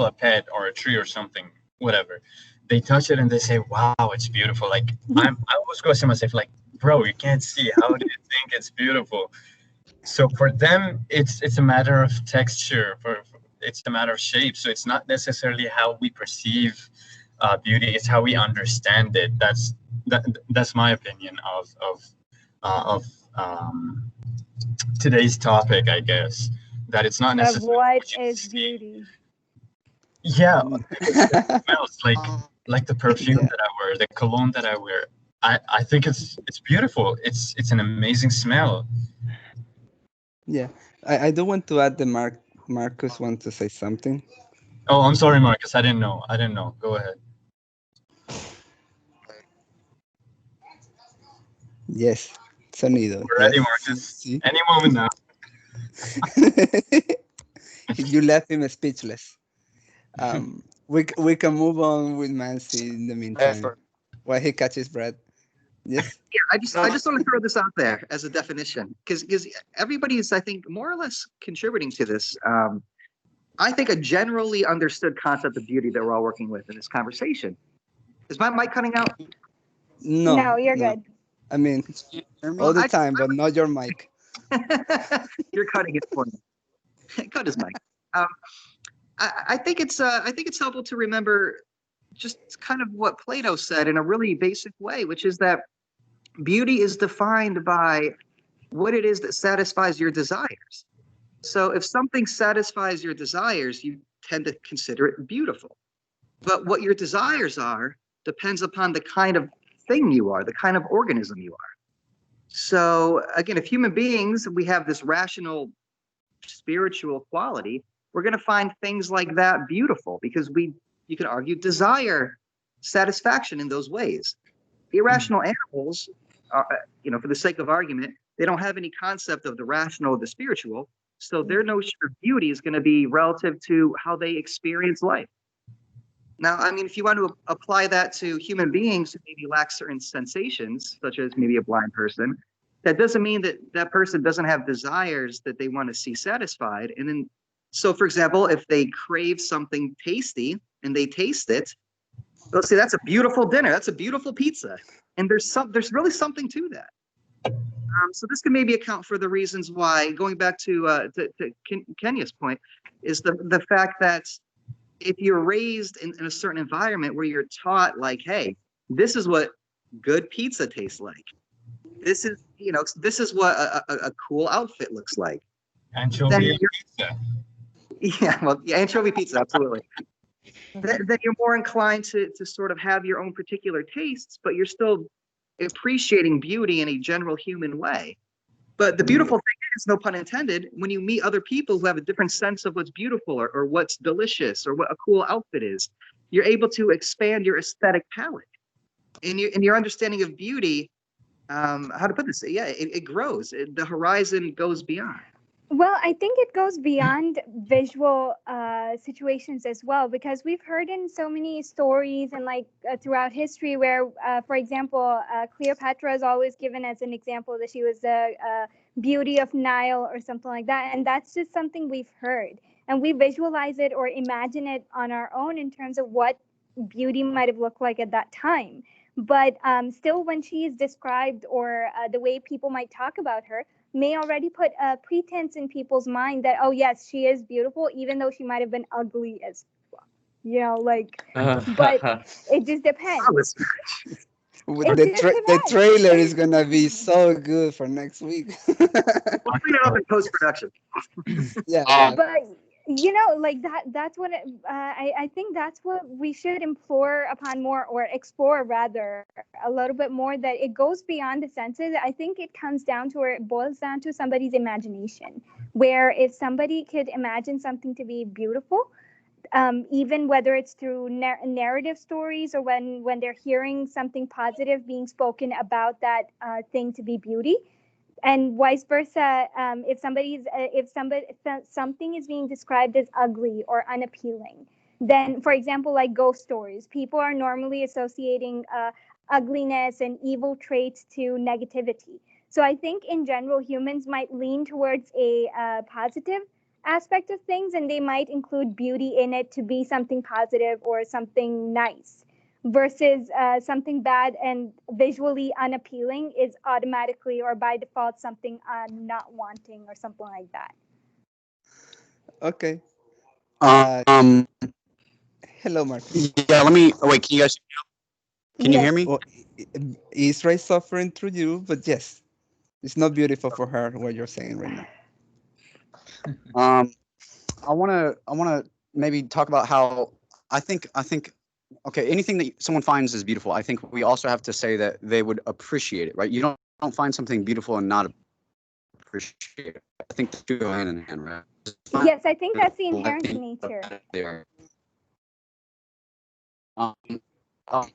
Speaker 8: a pet or a tree or something, whatever, they touch it and they say, "Wow, it's beautiful." Like I always question myself, like, "Bro, you can't see. How do you think it's beautiful?" So for them, it's a matter of texture. It's a matter of shape. So it's not necessarily how we perceive beauty. It's how we understand it. That's my opinion of today's topic, I guess. That it's not
Speaker 3: Of
Speaker 8: necessarily
Speaker 3: what
Speaker 8: what you
Speaker 3: is
Speaker 8: see.
Speaker 3: beauty?
Speaker 8: Yeah, it smells like the perfume
Speaker 1: Yeah,
Speaker 8: that I wear, the cologne that I wear. I think it's beautiful. It's an amazing smell.
Speaker 1: yeah. I do want to add the Marcus want to say something.
Speaker 8: Oh, I'm sorry, Marcus. I didn't know. I didn't know. Go ahead.
Speaker 1: Yes, sonido.
Speaker 8: We're ready,
Speaker 1: Yes,
Speaker 8: Marcus.
Speaker 1: sí.
Speaker 8: Any moment now.
Speaker 1: You left him speechless. Um, we can move on with Mansi in the meantime while he catches breath. Yes.
Speaker 2: Yeah, I just want to throw this out there as a definition because everybody is, I think, more or less contributing to this. I think a generally understood concept of beauty that we're all working with in this conversation. Is my mic cutting out?
Speaker 3: No,
Speaker 1: No,
Speaker 3: you're
Speaker 1: no.
Speaker 3: good.
Speaker 1: I mean,
Speaker 4: Hear me?
Speaker 1: all the
Speaker 2: I,
Speaker 1: time, but not your mic.
Speaker 2: you're cutting it for me. Cut his mic. Um, I think it's helpful to remember just kind of what Plato said in a really basic way, which is that beauty is defined by what it is that satisfies your desires. So if something satisfies your desires, you tend to consider it beautiful. But what your desires are depends upon the kind of thing you are, the kind of organism you are. So again, if human beings, we have this rational spiritual quality, we're going to find things like that beautiful because you could argue, desire satisfaction in those ways. Irrational animals, are, for the sake of argument, they don't have any concept of the rational or the spiritual. So their notion of beauty is going to be relative to how they experience life. Now, I mean, if you want to apply that to human beings who maybe lack certain sensations, such as maybe a blind person, that doesn't mean that that person doesn't have desires that they want to see satisfied. And then, so for example, if they crave something tasty and they taste it, they'll say, that's a beautiful dinner. That's a beautiful pizza. And there's really something to that. So this can maybe account for the reasons why, going back to Kenya's point, is the fact that if you're raised in a certain environment where you're taught like, hey, this is what good pizza tastes like. This is what a cool outfit looks like.
Speaker 8: Anchovy pizza.
Speaker 2: Yeah, well, yeah, anchovy pizza, absolutely. Then you're more inclined to sort of have your own particular tastes, but you're still appreciating beauty in a general human way. But the beautiful thing is, no pun intended, when you meet other people who have a different sense of what's beautiful or what's delicious or what a cool outfit is, you're able to expand your aesthetic palette. And your understanding of beauty, how to put this? Yeah, it grows. The horizon goes beyond.
Speaker 3: Well, I think it goes beyond visual situations as well, because we've heard in so many stories and throughout history where, for example, Cleopatra is always given as an example that she was the beauty of Nile or something like that. And that's just something we've heard. And we visualize it or imagine it on our own in terms of what beauty might have looked like at that time. But still, when she is described or the way people might talk about her, may already put a pretense in people's mind that, oh yes, she is beautiful, even though she might have been ugly as well. But it just depends.
Speaker 1: The trailer is gonna be so good for next week.
Speaker 2: We'll clean it up in post-production.
Speaker 1: Yeah.
Speaker 3: But that's what I think that's what we should implore upon more, or explore rather a little bit more, that it goes beyond the senses. I think it comes down to, or it boils down to, somebody's imagination, where if somebody could imagine something to be beautiful, even whether it's through narrative stories or when they're hearing something positive being spoken about that thing to be beauty, and vice versa, if something is being described as ugly or unappealing, then, for example, like ghost stories, people are normally associating ugliness and evil traits to negativity. So I think in general humans might lean towards a positive aspect of things, and they might include beauty in it to be something positive or something nice, versus something bad and visually unappealing is automatically or by default something I'm not wanting or something like that.
Speaker 1: Okay.
Speaker 4: Um,
Speaker 1: Hello, Marcus.
Speaker 4: yeah, let me. Oh, wait, can you guys? Can you
Speaker 3: Yes.
Speaker 4: hear me?
Speaker 1: Well, Israel's suffering through you, but yes, it's not beautiful for her what you're saying right now.
Speaker 4: I wanna maybe talk about how I think okay, anything that someone finds is beautiful. I think we also have to say that they would appreciate it, right? You don't find something beautiful and not appreciate it. I think the two go hand in hand, right?
Speaker 3: Yes, I think that's the
Speaker 4: Beautiful, I
Speaker 3: inherent
Speaker 4: think
Speaker 3: nature.
Speaker 4: they are. Um, um,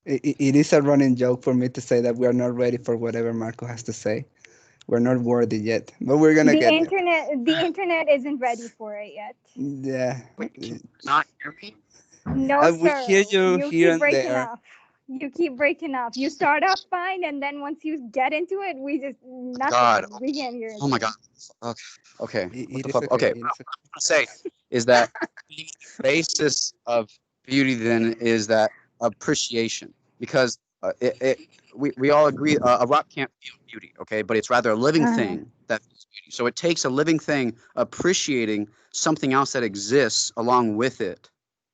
Speaker 1: It is a running joke for me to say that we are not ready for whatever Marco has to say. We're not worthy yet, but we're gonna
Speaker 3: The
Speaker 1: get
Speaker 3: internet isn't ready for it yet.
Speaker 1: there.
Speaker 4: Wait, can
Speaker 1: Yeah.
Speaker 4: you not hear me?
Speaker 3: No,
Speaker 1: We
Speaker 3: sir.
Speaker 1: hear you
Speaker 3: You
Speaker 1: here
Speaker 3: keep
Speaker 1: and
Speaker 3: breaking
Speaker 1: there.
Speaker 3: up. You keep breaking up. You start off fine, and then once you get into it, we just nothing.
Speaker 4: God.
Speaker 3: We can't hear it.
Speaker 4: Oh my God. Okay. Okay. What
Speaker 1: It
Speaker 4: the
Speaker 1: is
Speaker 4: fuck?
Speaker 1: okay.
Speaker 4: Okay.
Speaker 1: It is okay.
Speaker 4: What I'm trying to say is that the basis of beauty then is that appreciation, because we all agree a rock can't feel beauty, okay, but it's rather a living thing that feels beauty. So it takes a living thing appreciating something else that exists along with it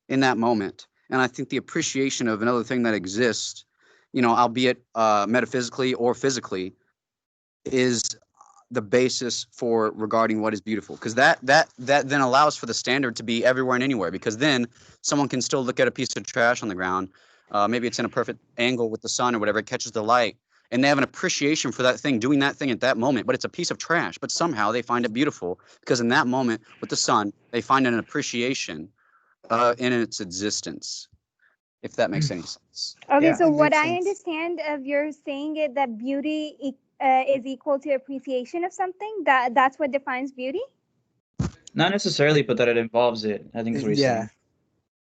Speaker 4: in that moment. And I think the appreciation of another thing that exists, albeit metaphysically or physically, is the basis for regarding what is beautiful, because that then allows for the standard to be everywhere and anywhere, because then someone can still look at a piece of trash on the ground, maybe it's in a perfect angle with the sun or whatever, it catches the light, and they have an appreciation for that thing doing that thing at that moment, but it's a piece of trash, but somehow they find it beautiful because in that moment with the sun they find an appreciation in its existence, if that makes any sense.
Speaker 3: Okay,
Speaker 5: Yeah.
Speaker 3: so
Speaker 1: It
Speaker 3: what
Speaker 1: makes
Speaker 3: I
Speaker 1: sense.
Speaker 3: understand of your saying it that beauty is equal to appreciation of something. That's what defines beauty.
Speaker 5: Not necessarily, but that it involves it. I think is what he's
Speaker 1: Yeah,
Speaker 5: saying.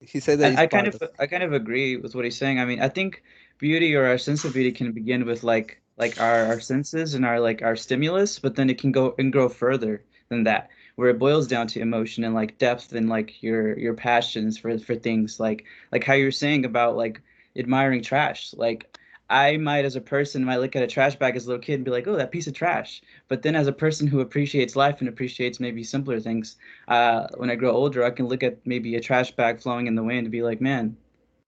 Speaker 1: he said that
Speaker 5: And
Speaker 1: it's part of.
Speaker 5: I kind of agree with what he's saying. I mean, I think beauty or our sense of beauty can begin with like our senses and our like our stimulus, but then it can go and grow further than that, where it boils down to emotion and like depth and like your passions for things like how you're saying about like admiring trash. Like I might as a person might look at a trash bag as a little kid and be like, oh, that piece of trash. But then as a person who appreciates life and appreciates maybe simpler things, when I grow older, I can look at maybe a trash bag flowing in the wind and be like, man,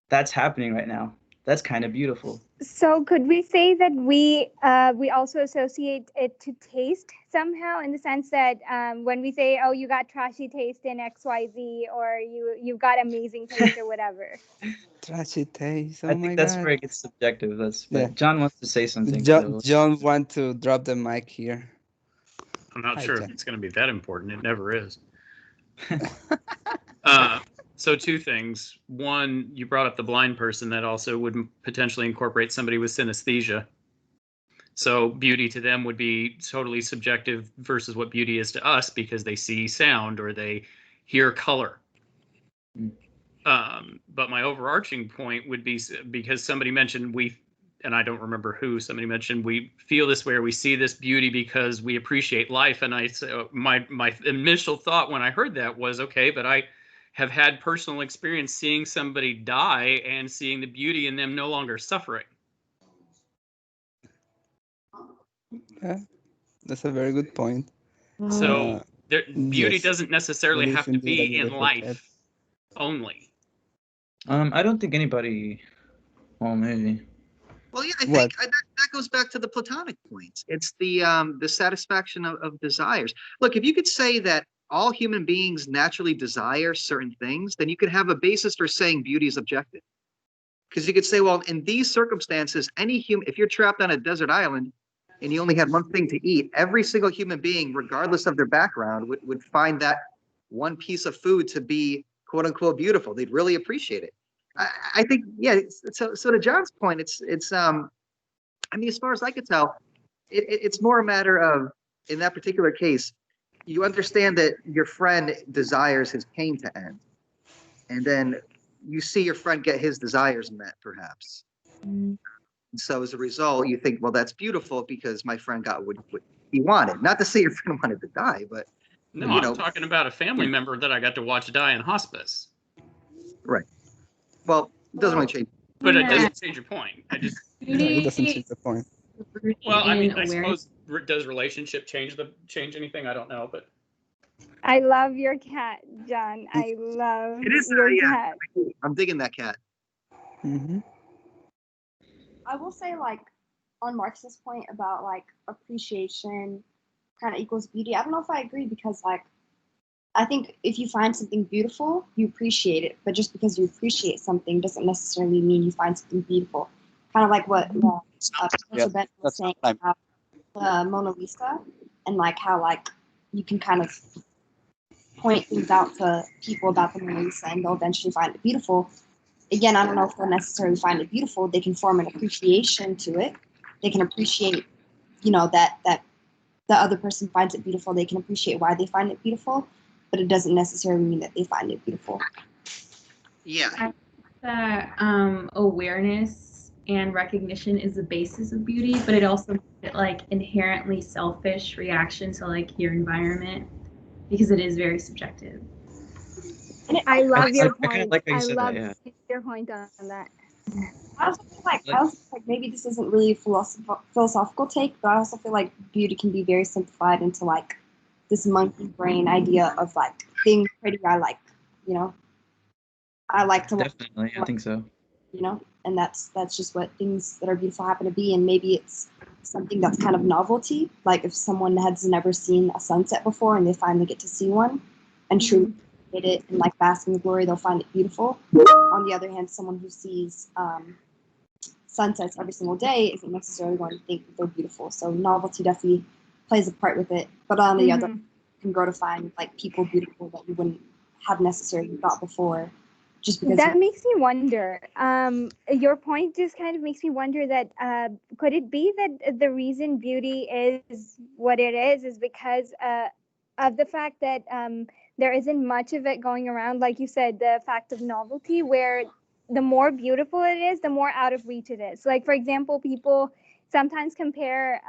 Speaker 5: that's happening right now. That's kind of beautiful.
Speaker 3: So could we say that we also associate it to taste somehow in the sense that when we say, oh, you got trashy taste in XYZ, or you've got amazing taste or whatever.
Speaker 1: Trashy taste.
Speaker 5: I
Speaker 1: Oh
Speaker 5: think
Speaker 1: my
Speaker 5: that's
Speaker 1: God.
Speaker 5: where it gets subjective.
Speaker 1: Yeah.
Speaker 5: But John wants to say something,
Speaker 1: John,
Speaker 5: so
Speaker 1: John want to drop the mic here.
Speaker 9: I'm not
Speaker 1: Hi,
Speaker 9: sure if
Speaker 1: John.
Speaker 9: it's going to be that important. It never is. So two things. One, you brought up the blind person. That also would potentially incorporate somebody with synesthesia. So beauty to them would be totally subjective versus what beauty is to us because they see sound or they hear color. But my overarching point would be because somebody mentioned and I don't remember who, somebody mentioned we feel this way or we see this beauty because we appreciate life. And my initial thought when I heard that was, okay, but I have had personal experience seeing somebody die and seeing the beauty in them no longer suffering.
Speaker 1: Yeah, that's a very good point.
Speaker 9: So beauty
Speaker 1: Yes,
Speaker 9: doesn't necessarily
Speaker 1: it is
Speaker 9: have to
Speaker 1: indeed a
Speaker 9: be in
Speaker 1: beautiful cat.
Speaker 9: life only.
Speaker 5: I don't think anybody. Well, maybe.
Speaker 2: Well, yeah, I
Speaker 1: What?
Speaker 2: think that goes back to the Platonic points. It's the satisfaction of desires. Look, if you could say that all human beings naturally desire certain things, then you could have a basis for saying beauty is objective. Because you could say, well, in these circumstances, any human, if you're trapped on a desert island and you only had one thing to eat, every single human being, regardless of their background, would find that one piece of food to be quote unquote beautiful. They'd really appreciate it. I think, yeah. So to John's point, it's I mean, as far as I could tell, it's more a matter of, in that particular case, you understand that your friend desires his pain to end, and then you see your friend get his desires met, perhaps. And so as a result, you think, well, that's beautiful because my friend got what he wanted. Not to say your friend wanted to die, but
Speaker 9: No,
Speaker 2: you
Speaker 9: I'm
Speaker 2: know,
Speaker 9: talking about a family member that I got to watch die in hospice.
Speaker 2: right. Well, it doesn't really change.
Speaker 9: But it
Speaker 6: Yeah.
Speaker 9: doesn't change your point. I just
Speaker 1: Yeah, it doesn't
Speaker 6: Beauty
Speaker 1: change the point.
Speaker 9: well, I mean, I
Speaker 6: awareness.
Speaker 9: suppose does relationship change anything? I don't know, but
Speaker 3: I love your cat, John. I love
Speaker 2: It is,
Speaker 3: your
Speaker 2: yeah.
Speaker 3: cat.
Speaker 2: I'm digging that cat.
Speaker 1: Mm-hmm.
Speaker 10: I will say, like, on Marx's point about like appreciation kind of equals beauty. I don't know if I agree because, like, I think if you find something beautiful, you appreciate it. But just because you appreciate something doesn't necessarily mean you find something beautiful. Kind of like what Professor Bent was
Speaker 4: That's
Speaker 10: saying
Speaker 4: not what
Speaker 10: about the Mona Lisa, and like how like you can kind of point things out to people about the Mona Lisa, and they'll eventually find it beautiful. Again, I don't know if they'll necessarily find it beautiful. They can form an appreciation to it. They can appreciate, you know, that the other person finds it beautiful, they can appreciate why they find it beautiful, but it doesn't necessarily mean that they find it beautiful.
Speaker 2: Yeah.
Speaker 6: That awareness and recognition is the basis of beauty, but it also makes it like inherently selfish reaction to like your environment because it is very subjective.
Speaker 3: I love your
Speaker 5: I kind of
Speaker 3: point.
Speaker 5: like how you
Speaker 3: I
Speaker 5: said
Speaker 3: love
Speaker 5: that. Yeah.
Speaker 3: your point on that.
Speaker 10: I also feel like maybe this isn't really a philosophical take, but I also feel like beauty can be very simplified into like this monkey brain idea of like being pretty. I like, you know, I like to look,
Speaker 5: Definitely, I think so.
Speaker 10: you know, and that's just what things that are beautiful happen to be. And maybe it's something that's kind of novelty. Like if someone has never seen a sunset before and they finally get to see one and truly hit it and like bask in the glory, they'll find it beautiful. On the other hand, someone who sees sunsets every single day isn't necessarily going to think that they're beautiful. So novelty definitely plays a part with it. But on the other, you can grow to find like people beautiful that you wouldn't have necessarily thought before. Just because
Speaker 3: that makes me wonder. Your point just kind of makes me wonder that could it be that the reason beauty is what it is because of the fact that there isn't much of it going around, like you said, the fact of novelty, where the more beautiful it is, the more out of reach it is. Like, for example, people sometimes compare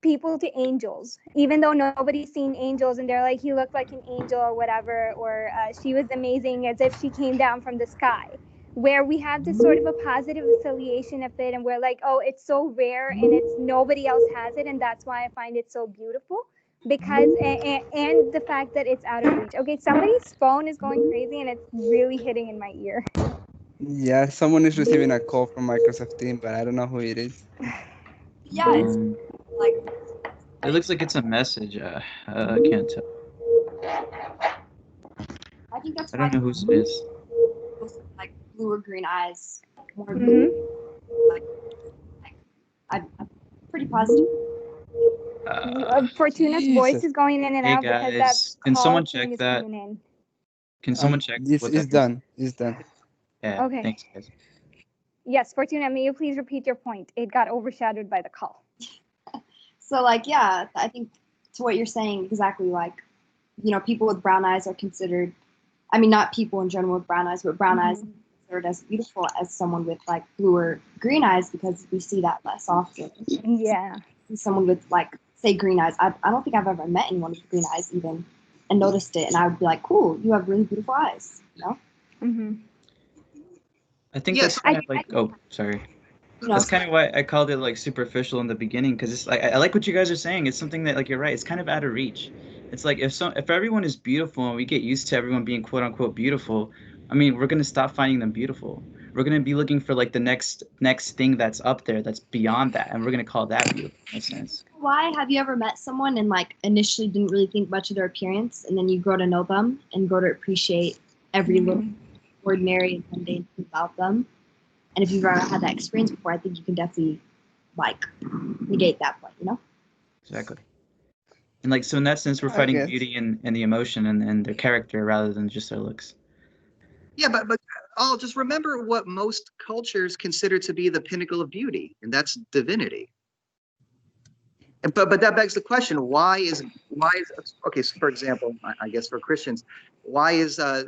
Speaker 3: people to angels, even though nobody's seen angels, and they're like, he looked like an angel or whatever, or she was amazing, as if she came down from the sky. Where we have this sort of a positive affiliation of it, and we're like, oh, it's so rare, and it's nobody else has it, and that's why I find it so beautiful. Because and the fact that it's out of reach. Okay, somebody's phone is going crazy, and it's really hitting in my ear.
Speaker 1: Yeah, someone is receiving a call from Microsoft Team, but I don't know who it is.
Speaker 10: Yeah, it's like
Speaker 5: It looks like it's a message. I can't tell.
Speaker 10: I think that's
Speaker 5: I
Speaker 10: why
Speaker 5: don't know whose it is.
Speaker 10: like blue or green eyes more like I'm pretty positive.
Speaker 3: Fortuna's voice is going in and
Speaker 5: Hey
Speaker 3: out because that
Speaker 5: guys, can
Speaker 3: call
Speaker 5: someone
Speaker 3: thing
Speaker 5: check
Speaker 3: is
Speaker 5: that?
Speaker 3: coming in.
Speaker 5: Can someone check
Speaker 1: It's,
Speaker 5: what
Speaker 1: it's
Speaker 5: that is?
Speaker 1: done. It's done.
Speaker 5: Yeah,
Speaker 3: Okay.
Speaker 5: thanks guys.
Speaker 3: Yes, Fortuna, may you please repeat your point? It got overshadowed by the call.
Speaker 10: So like yeah, I think to what you're saying exactly, like, you know, people with brown eyes are considered, I mean not people in general with brown eyes, but brown eyes are considered as beautiful as someone with like blue or green eyes because we see that less often.
Speaker 3: Yeah.
Speaker 10: Someone with like say green eyes. I don't think I've ever met anyone with green eyes even and noticed it, and I would be like, cool, you have really beautiful eyes, you know?
Speaker 5: I think
Speaker 2: Yes,
Speaker 5: that's kind of like, oh, sorry.
Speaker 10: You know,
Speaker 5: That's kind of why I called it like superficial in the beginning, because it's like I like what you guys are saying. It's something that, like, you're right. It's kind of out of reach. It's like if everyone is beautiful and we get used to everyone being quote unquote beautiful, I mean, we're gonna stop finding them beautiful. We're gonna be looking for like the next thing that's up there that's beyond that, and we're gonna call that beautiful in a sense.
Speaker 10: why have you ever met someone and like initially didn't really think much of their appearance, and then you grow to know them and grow to appreciate every little ordinary and mundane thing about them? And if you've ever had that experience before, I think you can definitely like negate that point, you know?
Speaker 5: Exactly. And like, so in that sense, we're
Speaker 1: I
Speaker 5: fighting
Speaker 1: guess.
Speaker 5: beauty and the emotion and their character rather than just their looks.
Speaker 2: Yeah, but I'll just remember what most cultures consider to be the pinnacle of beauty, and that's divinity. But that begs the question: why is okay? So for example, I guess for Christians, why is the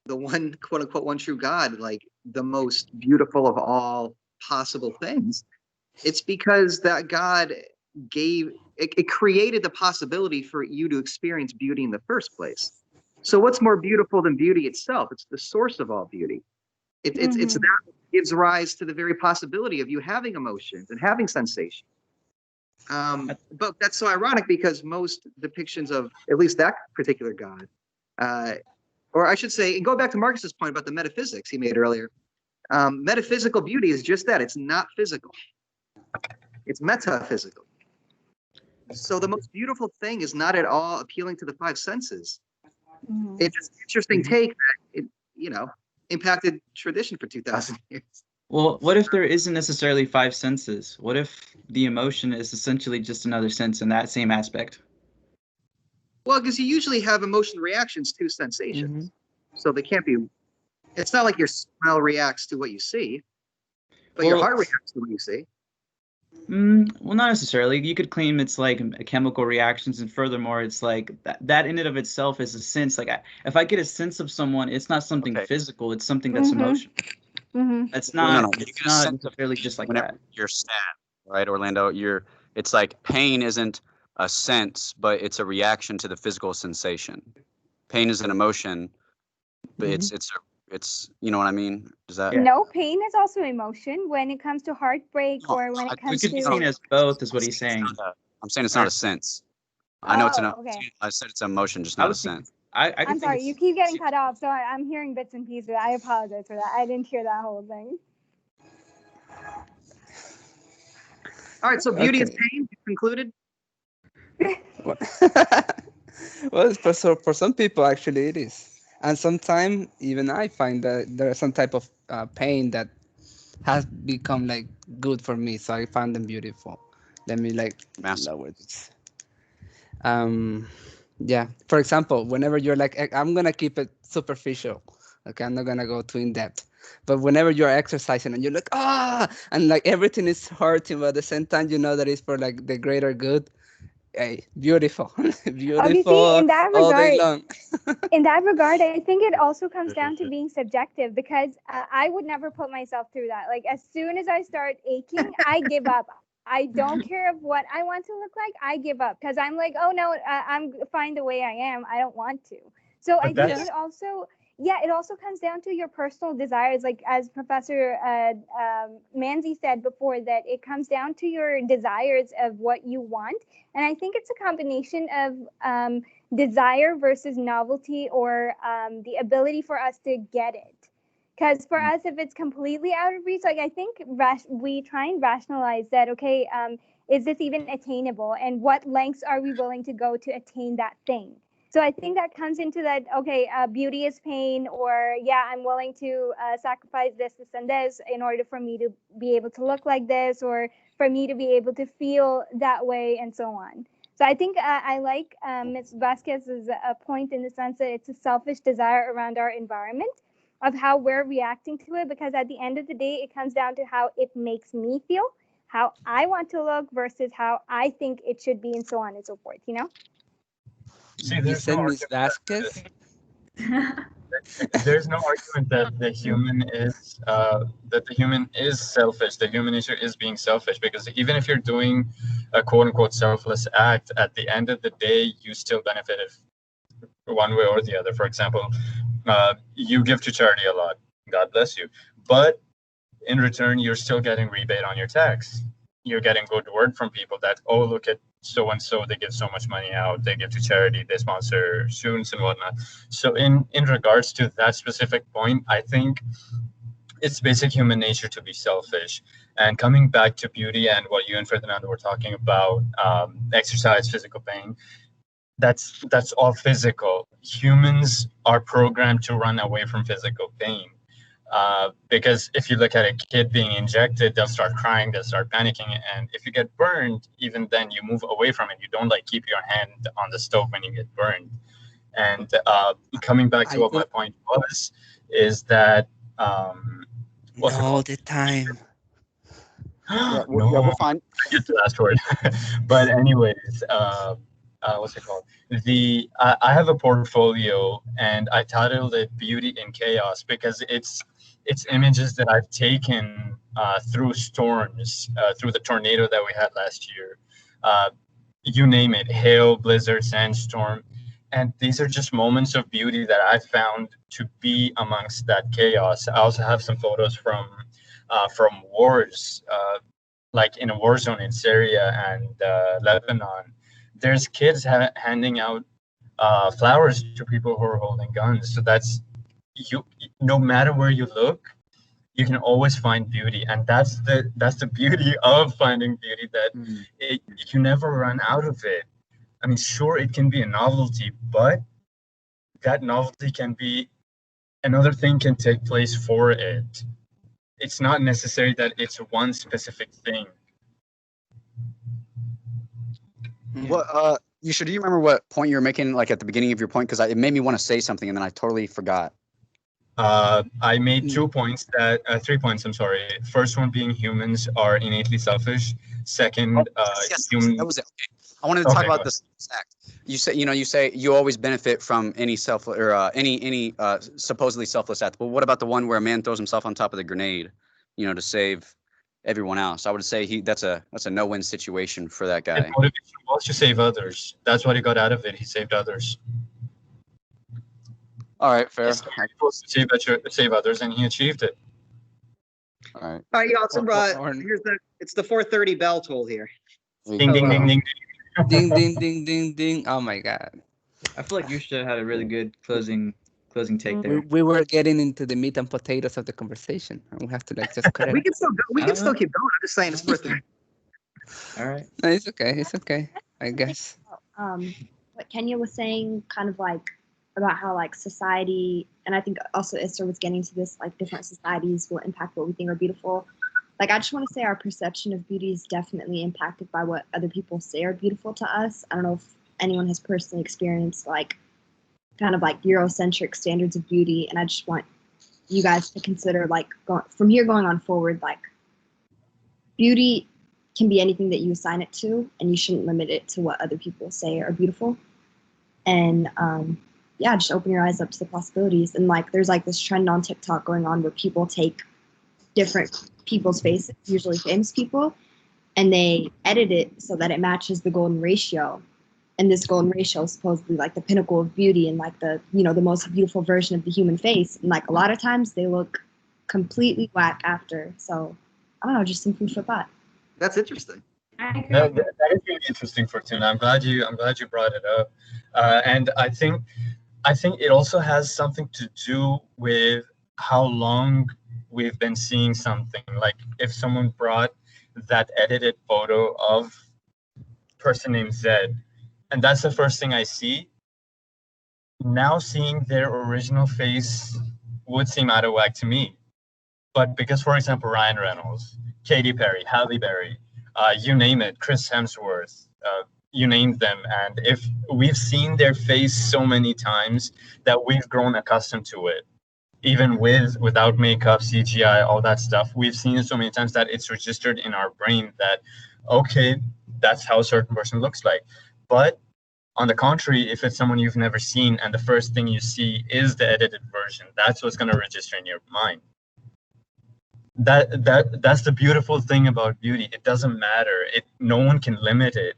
Speaker 2: one quote unquote one true God like the most beautiful of all possible things? It's because that God gave it created the possibility for you to experience beauty in the first place. So what's more beautiful than beauty itself? It's the source of all beauty. It's that gives rise to the very possibility of you having emotions and having sensation. But that's so ironic because most depictions of at least that particular God, or I should say, and go back to Marcus's point about the metaphysics he made earlier. Metaphysical beauty is just that. It's not physical. It's metaphysical. So the most beautiful thing is not at all appealing to the five senses. It's just an interesting take that it, impacted tradition for 2,000 years.
Speaker 5: Well, what if there isn't necessarily five senses? What if the emotion is essentially just another sense in that same aspect?
Speaker 2: Well, because you usually have emotional reactions to sensations. So they can't be, it's not like your smell reacts to what you see, but your
Speaker 5: Well,
Speaker 2: heart reacts to what you see.
Speaker 5: Well, not necessarily. You could claim it's like chemical reactions, and furthermore, it's like that in and of itself is a sense. Like if I get a sense of someone, it's not something
Speaker 4: Okay.
Speaker 5: physical. It's something that's emotional. That's
Speaker 4: No,
Speaker 5: not.
Speaker 4: no. You
Speaker 5: It's
Speaker 4: get a
Speaker 5: not
Speaker 4: sense of
Speaker 5: necessarily
Speaker 4: pain
Speaker 5: just like
Speaker 4: whenever
Speaker 5: that.
Speaker 4: you're sad, right, Orlando? It's like pain isn't a sense, but it's a reaction to the physical sensation. Pain is an emotion, but
Speaker 1: Mhm.
Speaker 4: it's you know what I mean? Does that?
Speaker 5: Yeah.
Speaker 3: No, pain is also emotion when it comes to heartbreak
Speaker 4: No,
Speaker 3: or when it
Speaker 5: It
Speaker 3: comes
Speaker 5: could be
Speaker 3: to.
Speaker 5: seen as both, is what he's saying.
Speaker 4: I'm saying it's not
Speaker 5: Or
Speaker 4: a sense. I know it's an.
Speaker 3: Oh, okay.
Speaker 4: I said it's an emotion, just
Speaker 5: I
Speaker 4: not a
Speaker 5: was thinking.
Speaker 4: sense.
Speaker 5: I could
Speaker 3: I'm
Speaker 5: think
Speaker 3: sorry, you
Speaker 5: it's.
Speaker 3: keep getting cut off, so I'm hearing bits and pieces. I apologize for that. I didn't hear that whole thing.
Speaker 2: All right, so beauty is
Speaker 1: Okay.
Speaker 2: pain. You've concluded.
Speaker 1: Well, well, for some people, actually, it is. And sometimes even I find that there is some type of pain that has become like good for me. So I find them beautiful. Let me like
Speaker 4: Master.
Speaker 1: lower this. Um, yeah. For example, whenever you're like, I'm gonna keep it superficial. Okay, I'm not gonna go too in depth. But whenever you're exercising and you're like, and like everything is hurting, but at the same time, you know that it's for like the greater good. Hey, beautiful,
Speaker 3: Okay, see,
Speaker 1: beautiful
Speaker 3: in that regard, I think it also comes down to being subjective because I would never put myself through that. Like, as soon as I start aching, I give up. I don't care of what I want to look like. I give up because I'm like, oh no, I'm fine the way I am. I don't want to. So I
Speaker 8: But
Speaker 3: think
Speaker 8: that's
Speaker 3: it also, yeah, it also comes down to your personal desires. Like as Professor Manzi said before, that it comes down to your desires of what you want. And I think it's a combination of desire versus novelty or the ability for us to get it. Because for us, if it's completely out of reach, like I think we try and rationalize that, okay, is this even attainable? And what lengths are we willing to go to attain that thing? So I think that comes into that, okay, beauty is pain, or yeah, I'm willing to sacrifice this, and this in order for me to be able to look like this, or for me to be able to feel that way, and so on. So I think I like Ms. Vasquez's point in the sense that it's a selfish desire around our environment of how we're reacting to it, because at the end of the day, it comes down to how it makes me feel, how I want to look versus how I think it should be, and so on and so forth, you know?
Speaker 8: see,
Speaker 1: You
Speaker 8: there's no
Speaker 1: said Miss
Speaker 8: argument
Speaker 1: Vasquez?
Speaker 8: there's no argument that the human is selfish. The human nature is being selfish, because even if you're doing a quote unquote selfless act, at the end of the day, you still benefit if one way or the other. For example, you give to charity a lot, God bless you, but in return, you're still getting rebate on your tax. You're getting good word from people that, oh, look at so and so, they give so much money out, they give to charity, they sponsor students and whatnot. So in regards to that specific point, I think it's basic human nature to be selfish. And coming back to beauty and what you and Ferdinando were talking about, exercise, physical pain, that's all physical. Humans are programmed to run away from physical pain. Because if you look at a kid being injected, they'll start crying, they'll start panicking, and if you get burned, even then you move away from it. You don't like keep your hand on the stove when you get burned. And coming back to
Speaker 1: I
Speaker 8: what my
Speaker 1: do
Speaker 8: point was, is that what's it
Speaker 1: all
Speaker 8: called?
Speaker 1: the time.
Speaker 4: Yeah, yeah,
Speaker 8: No,
Speaker 4: we're fine.
Speaker 8: I get the last word. But anyways, what's it called? I have a portfolio and I titled it "Beauty in Chaos" because it's images that I've taken through storms, through the tornado that we had last year. Uh, you name it, hail, blizzard, sandstorm. And these are just moments of beauty that I found to be amongst that chaos. I also have some photos from wars, like in a war zone in Syria and Lebanon. There's kids handing out flowers to people who are holding guns. So that's you. No matter where you look, you can always find beauty, and that's the beauty of finding beauty. That you never run out of it. I mean, sure, it can be a novelty, but that novelty can be another thing can take place for it. It's not necessary that it's one specific thing.
Speaker 4: What do you remember what point you were making, like at the beginning of your point? Because it made me want to say something and then I totally forgot.
Speaker 8: I made
Speaker 1: Mm.
Speaker 8: 3 points. I'm sorry. First one being humans are innately selfish. second,
Speaker 4: Yes,
Speaker 8: human.
Speaker 4: that was it. Okay. I wanted to talk
Speaker 8: Okay,
Speaker 4: about
Speaker 8: go
Speaker 4: the selfless act. You say you always benefit from any self or any supposedly selfless act. But what about the one where a man throws himself on top of the grenade, to save everyone else? I would say that's a no-win situation for that
Speaker 8: His
Speaker 4: guy.
Speaker 8: motivation was to save others. That's what he got out of it. He saved others.
Speaker 4: All right, fair.
Speaker 8: He was to save others, and he achieved it.
Speaker 4: All right.
Speaker 2: All right, y'all. So,
Speaker 1: Or
Speaker 2: it's the 4:30 bell toll here.
Speaker 4: There you
Speaker 8: Ding,
Speaker 4: go.
Speaker 8: ding, ding, ding.
Speaker 1: ding, ding, ding, ding, ding. Oh my God.
Speaker 5: I feel like you should have had a really good closing take there.
Speaker 1: We were getting into the meat and potatoes of the conversation. And we have to just cut it.
Speaker 2: We can still go. We
Speaker 5: I
Speaker 2: can
Speaker 5: don't
Speaker 2: still
Speaker 5: know.
Speaker 2: keep going. I'm just saying it's 4:30.
Speaker 5: All right.
Speaker 1: No, it's okay. It's okay. I guess.
Speaker 10: What Kenya was saying, kind of like about how like society, and I think also Esther was getting to this, like different societies will impact what we think are beautiful. Like I just want to say our perception of beauty is definitely impacted by what other people say are beautiful to us. I don't know if anyone has personally experienced like kind of like Eurocentric standards of beauty, and I just want you guys to consider like going on forward, like beauty can be anything that you assign it to, and you shouldn't limit it to what other people say are beautiful. And yeah, just open your eyes up to the possibilities. And like there's like this trend on TikTok going on where people take different people's faces, usually famous people, and they edit it so that it matches the golden ratio. And this golden ratio is supposedly like the pinnacle of beauty and like the the most beautiful version of the human face. And like a lot of times they look completely whack after. So I don't know, just some food for thought.
Speaker 2: That's interesting.
Speaker 6: I agree.
Speaker 8: That is really interesting, Fortuna. I'm glad you brought it up, and I think it also has something to do with how long we've been seeing something. Like if someone brought that edited photo of person named Zed, and that's the first thing I see. Now seeing their original face would seem out of whack to me, but because, for example, Ryan Reynolds, Katy Perry, Halle Berry, you name it, Chris Hemsworth, you named them, and if we've seen their face so many times that we've grown accustomed to it, even without makeup, CGI, all that stuff, we've seen it so many times that it's registered in our brain that, okay, that's how a certain person looks like. But on the contrary, if it's someone you've never seen and the first thing you see is the edited version, that's what's going to register in your mind. That's the beautiful thing about beauty. It doesn't matter. No one can limit it.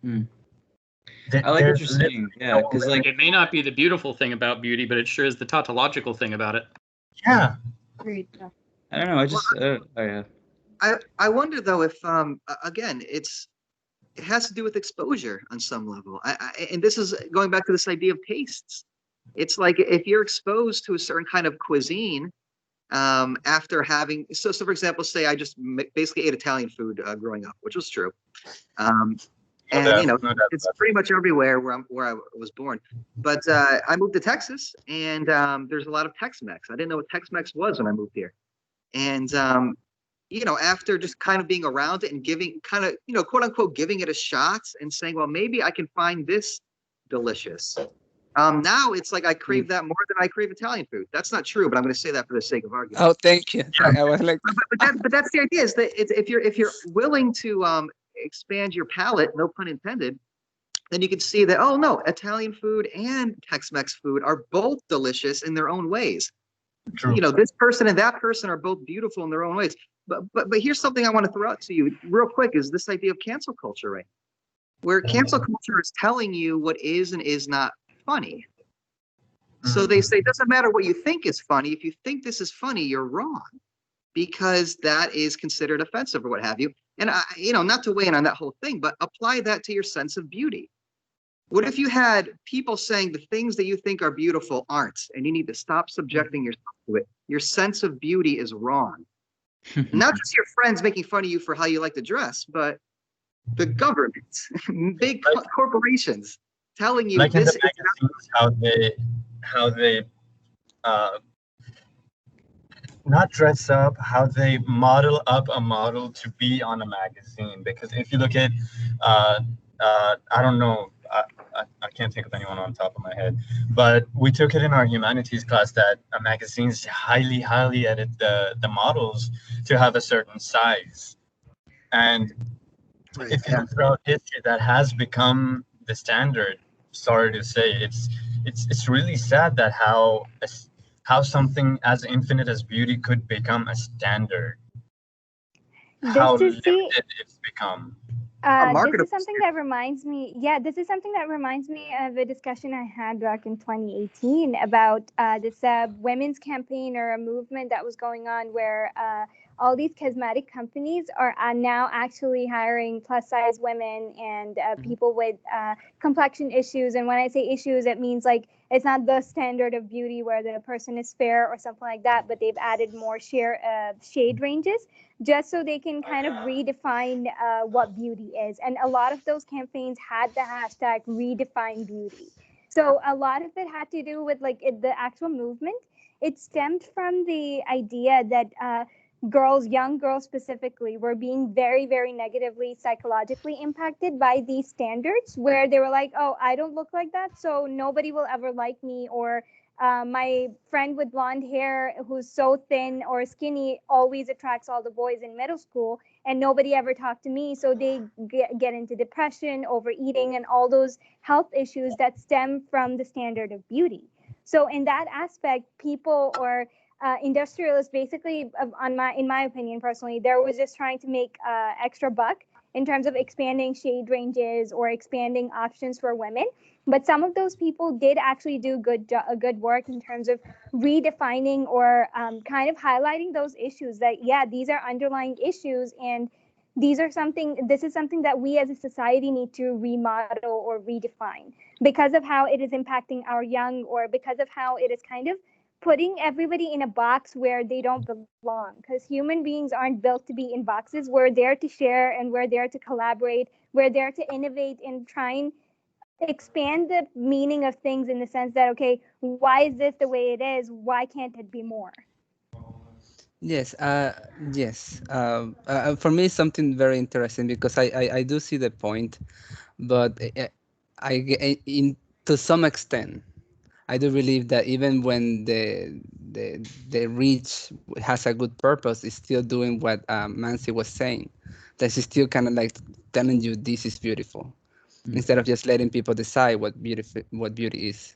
Speaker 5: I like what you're saying. Yeah, because like
Speaker 9: It may not be the beautiful thing about beauty, but it sure is the tautological thing about it.
Speaker 8: Yeah.
Speaker 10: Agreed. Yeah.
Speaker 5: I don't know. I just oh yeah.
Speaker 2: I wonder though if again it has to do with exposure on some level. And this is going back to this idea of tastes. It's like if you're exposed to a certain kind of cuisine after having so for example, say I just basically ate Italian food growing up, which was true. And it's pretty much everywhere where I was born. But I moved to Texas, and there's a lot of Tex-Mex. I didn't know what Tex-Mex was when I moved here. And after just kind of being around it and giving kind of, quote unquote, giving it a shot and saying, well, maybe I can find this delicious. Now it's like I crave that more than I crave Italian food. That's not true, but I'm going to say that for the sake of argument.
Speaker 1: Oh, thank you. I was like,
Speaker 2: but that's the idea, is that if you're willing to expand your palate, no pun intended, then you can see that, oh no, Italian food and Tex-Mex food are both delicious in their own ways.
Speaker 8: True.
Speaker 2: This person and that person are both beautiful in their own ways. But here's something I want to throw out to you real quick, is this idea of cancel culture, right? Where cancel culture is telling you what is and is not funny. So they say it doesn't matter what you think is funny. If you think this is funny, you're wrong, because that is considered offensive or what have you. And not to weigh in on that whole thing, but apply that to your sense of beauty. What if you had people saying the things that you think are beautiful aren't, and you need to stop subjecting yourself to it? Your sense of beauty is wrong. Not just your friends making fun of you for how you like to dress, but the government, big corporations telling you
Speaker 8: like
Speaker 2: this
Speaker 8: in the magazines, how they not dress up, how they model up a model to be on a magazine. Because if you look at I don't know, I can't think of anyone on top of my head, but we took it in our humanities class that magazines highly edit the models to have a certain size. And if you
Speaker 2: Yeah.
Speaker 8: look throughout history, that has become the standard. Sorry to say, it's really sad that how something as infinite as beauty could become a standard.
Speaker 3: This
Speaker 8: How
Speaker 3: is see,
Speaker 8: limited it's become.
Speaker 3: this is
Speaker 2: Marketable.
Speaker 3: something that reminds me. Yeah, this is something that reminds me of a discussion I had back in 2018 about this women's campaign or a movement that was going on where all these cosmetic companies are now actually hiring plus size women and people with complexion issues. And when I say issues, it means like it's not the standard of beauty where the person is fair or something like that, but they've added more shade ranges just so they can kind of redefine what beauty is. And a lot of those campaigns had the hashtag redefine beauty. So a lot of it had to do with like the actual movement. It stemmed from the idea that girls, young girls specifically, were being very, very negatively psychologically impacted by these standards where they were like, oh, I don't look like that, so nobody will ever like me, or my friend with blonde hair who's so thin or skinny always attracts all the boys in middle school and nobody ever talked to me, so they get into depression, overeating, and all those health issues that stem from the standard of beauty. So in that aspect, people or industrialists basically, in my opinion personally, there was just trying to make extra buck in terms of expanding shade ranges or expanding options for women. But some of those people did actually do a good work in terms of redefining or kind of highlighting those issues that, yeah, these are underlying issues, and this is something that we as a society need to remodel or redefine because of how it is impacting our young, or because of how it is kind of putting everybody in a box where they don't belong, because human beings aren't built to be in boxes. We're there to share, and we're there to collaborate, we're there to innovate and try and expand the meaning of things in the sense that, okay, why is this the way it is, why can't it be more?
Speaker 1: Yes, yes. For me, it's something very interesting because I do see the point, but in to some extent, I do believe that even when the reach has a good purpose, it's still doing what Nancy was saying. That she's still kind of like telling you this is beautiful,
Speaker 5: Mm.
Speaker 1: instead of just letting people decide what beauty is.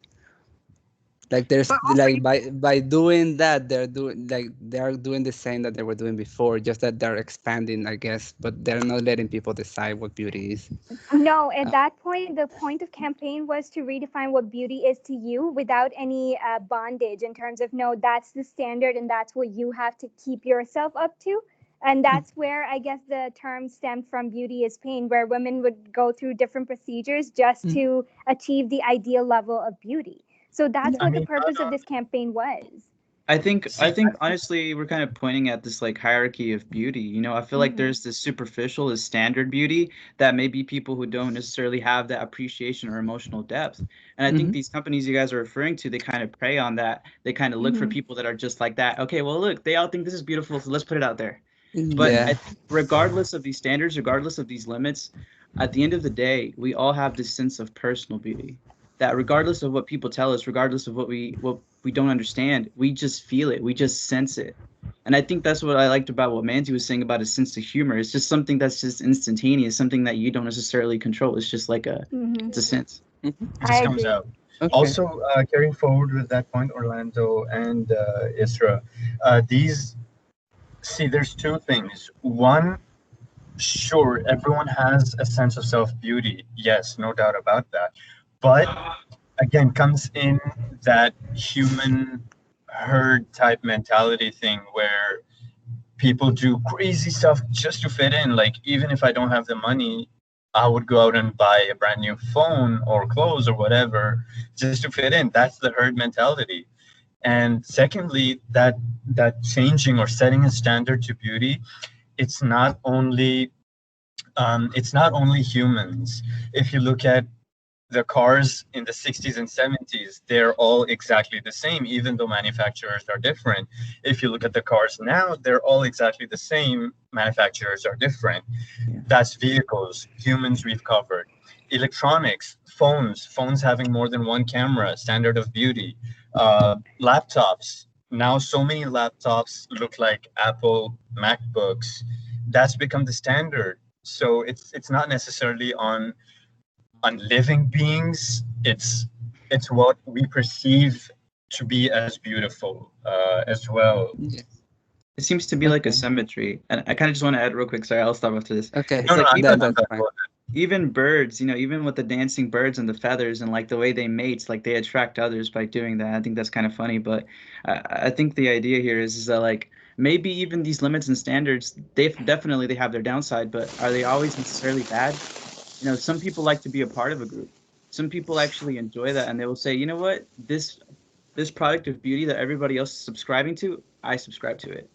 Speaker 1: Like there's
Speaker 2: But also,
Speaker 1: like by doing that, they are doing the same that they were doing before, just that they're expanding, I guess, but they're not letting people decide what beauty is.
Speaker 3: No, at
Speaker 1: Uh,
Speaker 3: that point, the point of campaign was to redefine what beauty is to you without any bondage in terms of, no, that's the standard and that's what you have to keep yourself up to. And that's where I guess the term stemmed from, beauty is pain, where women would go through different procedures just
Speaker 1: mm,
Speaker 3: to achieve the ideal level of beauty. So that's
Speaker 8: I
Speaker 3: what the
Speaker 8: mean, not
Speaker 3: purpose of this campaign was.
Speaker 5: I
Speaker 8: see.
Speaker 5: think honestly we're kind of pointing at this like hierarchy of beauty. You know, I feel like
Speaker 3: Hmm.
Speaker 5: there's this superficial, this standard beauty that maybe people who don't necessarily have that appreciation or emotional depth. And I think
Speaker 1: mhm.
Speaker 5: these companies you guys are referring to, they kind of prey on that. They kind of look for
Speaker 3: Hmm.
Speaker 5: people that are just like that. Okay, well look, they all think this is beautiful, so let's put it out there. But
Speaker 8: Mhm.
Speaker 1: Yeah.
Speaker 5: I think regardless of these standards, regardless of these limits, at the end of the day, we all have this sense of personal beauty. That regardless of what people tell us, regardless of what we don't understand, we just feel it, we just sense it. And I think that's what I liked about what Manti was saying about his sense of humor. It's just something that's just instantaneous, something that you don't necessarily control. It's just like
Speaker 3: Hmm.
Speaker 5: it's a sense.
Speaker 1: Mhm.
Speaker 8: It
Speaker 3: I
Speaker 8: just comes
Speaker 3: agree.
Speaker 8: out.
Speaker 1: Okay.
Speaker 8: Also, carrying forward with that point, Orlando and Isra, these see, there's two things. One, sure, everyone has a sense of self beauty. Yes, no doubt about that. But again, comes in that human herd type mentality thing where people do crazy stuff just to fit in. Like, even if I don't have the money, I would go out and buy a brand new phone or clothes or whatever just to fit in. That's the herd mentality. And secondly, that changing or setting a standard to beauty, it's not only it's not only humans. If you look at the cars in the 60s and 70s, they're all exactly the same, even though manufacturers are different. If you look at the cars now, they're all exactly the same, manufacturers are different.
Speaker 5: Yeah.
Speaker 8: That's vehicles. Humans, we've covered. Electronics, phones having more than one camera, standard of beauty. Laptops, now so many laptops look like Apple MacBooks. That's become the standard. So it's not necessarily on living beings. It's what we perceive to be as beautiful as well.
Speaker 1: Yeah.
Speaker 5: It seems to be like a
Speaker 1: Okay.
Speaker 5: symmetry. And I kind of just want to add real quick. Sorry, I'll stop after this.
Speaker 1: Okay.
Speaker 5: It's
Speaker 8: No, no,
Speaker 5: like
Speaker 8: I'm
Speaker 5: even
Speaker 8: done. I'm done.
Speaker 1: fine.
Speaker 8: Go ahead.
Speaker 5: even birds, even with the dancing birds and the feathers and like the way they mate, like they attract others by doing that. I think that's kind of funny, but I think the idea here is that like maybe even these limits and standards, they have their downside, but are they always necessarily bad? Some people like to be a part of a group. Some people actually enjoy that, and they will say, you know what, this product of beauty that everybody else is subscribing to, I subscribe to it.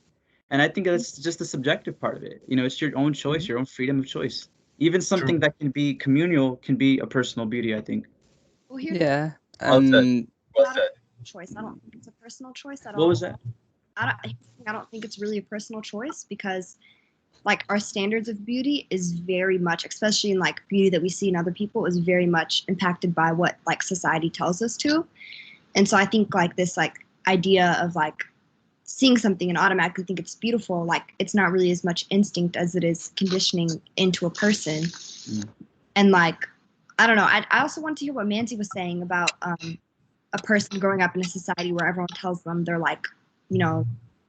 Speaker 5: And I think that's just the subjective part of it. It's your own choice, your own freedom of choice. Even something that can be communal can be a personal beauty, I think.
Speaker 10: Well, here's
Speaker 1: Yeah.
Speaker 8: Well said.
Speaker 1: And
Speaker 8: Well
Speaker 10: not
Speaker 8: said.
Speaker 10: a choice. I don't think it's a personal choice at
Speaker 5: What
Speaker 10: all.
Speaker 5: was that?
Speaker 10: I don't think it's really a personal choice because like our standards of beauty is very much, especially in like beauty that we see in other people, is very much impacted by what like society tells us to. And so I think like this like idea of like seeing something and automatically think it's beautiful, like it's not really as much instinct as it is conditioning into a person. And like I don't know, I also want to hear what Manzi was saying about a person growing up in a society where everyone tells them they're like,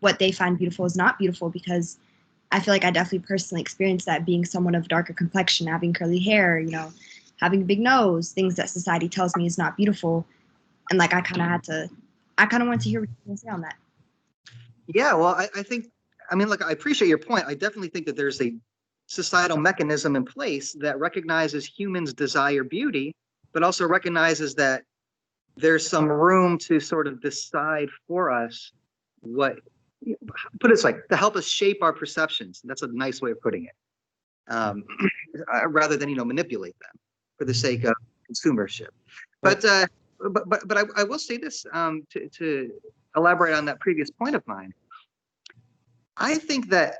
Speaker 10: what they find beautiful is not beautiful, because I feel like I definitely personally experienced that being someone of darker complexion, having curly hair, having a big nose, things that society tells me is not beautiful. And like I kind of want to hear what you can say on that.
Speaker 2: Yeah, well, I think, look, I appreciate your point. I definitely think that there's a societal mechanism in place that recognizes humans desire beauty, but also recognizes that there's some room to sort of decide for us what, put it this way, to help us shape our perceptions. That's a nice way of putting it, rather than manipulate them for the sake of consumership. But I will say this, to elaborate on that previous point of mine. I think that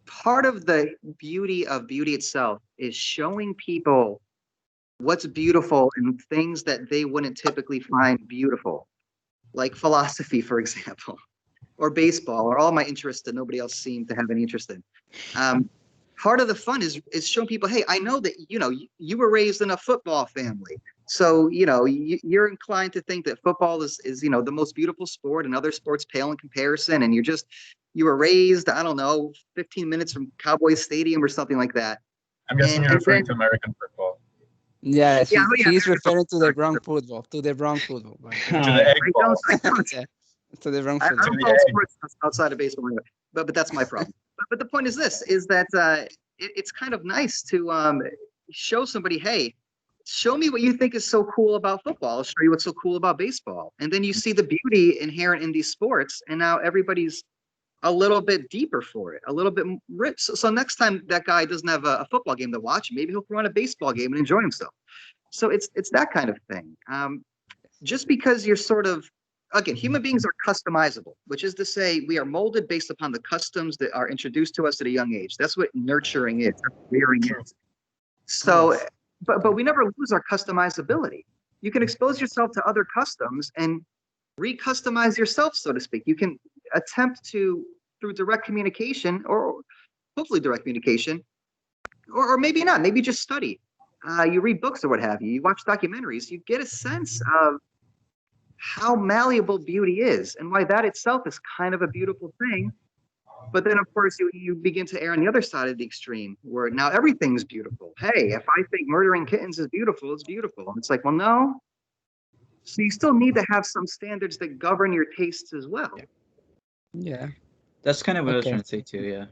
Speaker 2: part of the beauty of beauty itself is showing people what's beautiful in things that they wouldn't typically find beautiful, like philosophy, for example, or baseball, or all my interests that nobody else seemed to have any interest in. Part of the fun is showing people, hey, I know that you were raised in a football family, so you're inclined to think that football is the most beautiful sport, and other sports pale in comparison, and you were raised, I don't know, 15 minutes from Cowboys Stadium or something like that.
Speaker 8: I'm guessing you're referring to American football.
Speaker 1: yeah, he's referring to the
Speaker 2: Sorry.
Speaker 1: wrong football. To the wrong football.
Speaker 8: To the egg ball.
Speaker 2: I don't
Speaker 1: Yeah, to the wrong
Speaker 2: I
Speaker 1: football.
Speaker 2: don't follow sports outside of baseball, anyway, but that's my problem. But the point is this: is that it's kind of nice to show somebody, hey, show me what you think is so cool about football. I'll show you what's so cool about baseball, and then you see the beauty inherent in these sports, and now everybody's a little bit deeper for it, a little bit rich. So next time that guy doesn't have a football game to watch, maybe he'll throw on a baseball game and enjoy himself. So it's that kind of thing. Just because you're sort of, again, human beings are customizable, which is to say we are molded based upon the customs that are introduced to us at a young age. That's what nurturing is, that's what rearing is. So, but we never lose our customizability. You can expose yourself to other customs and recustomize yourself, so to speak. You can attempt to, through direct communication, or hopefully direct communication, or maybe not, maybe just study. You read books or what have you, you watch documentaries, you get a sense of how malleable beauty is and why that itself is kind of a beautiful thing. But then, of course, you begin to err on the other side of the extreme, where now everything's beautiful. Hey, if I think murdering kittens is beautiful, it's beautiful. And it's like, well, no. So you still need to have some standards that govern your tastes as well.
Speaker 1: Yeah.
Speaker 5: That's kind of what I was
Speaker 1: Okay.
Speaker 5: trying to say too, yeah.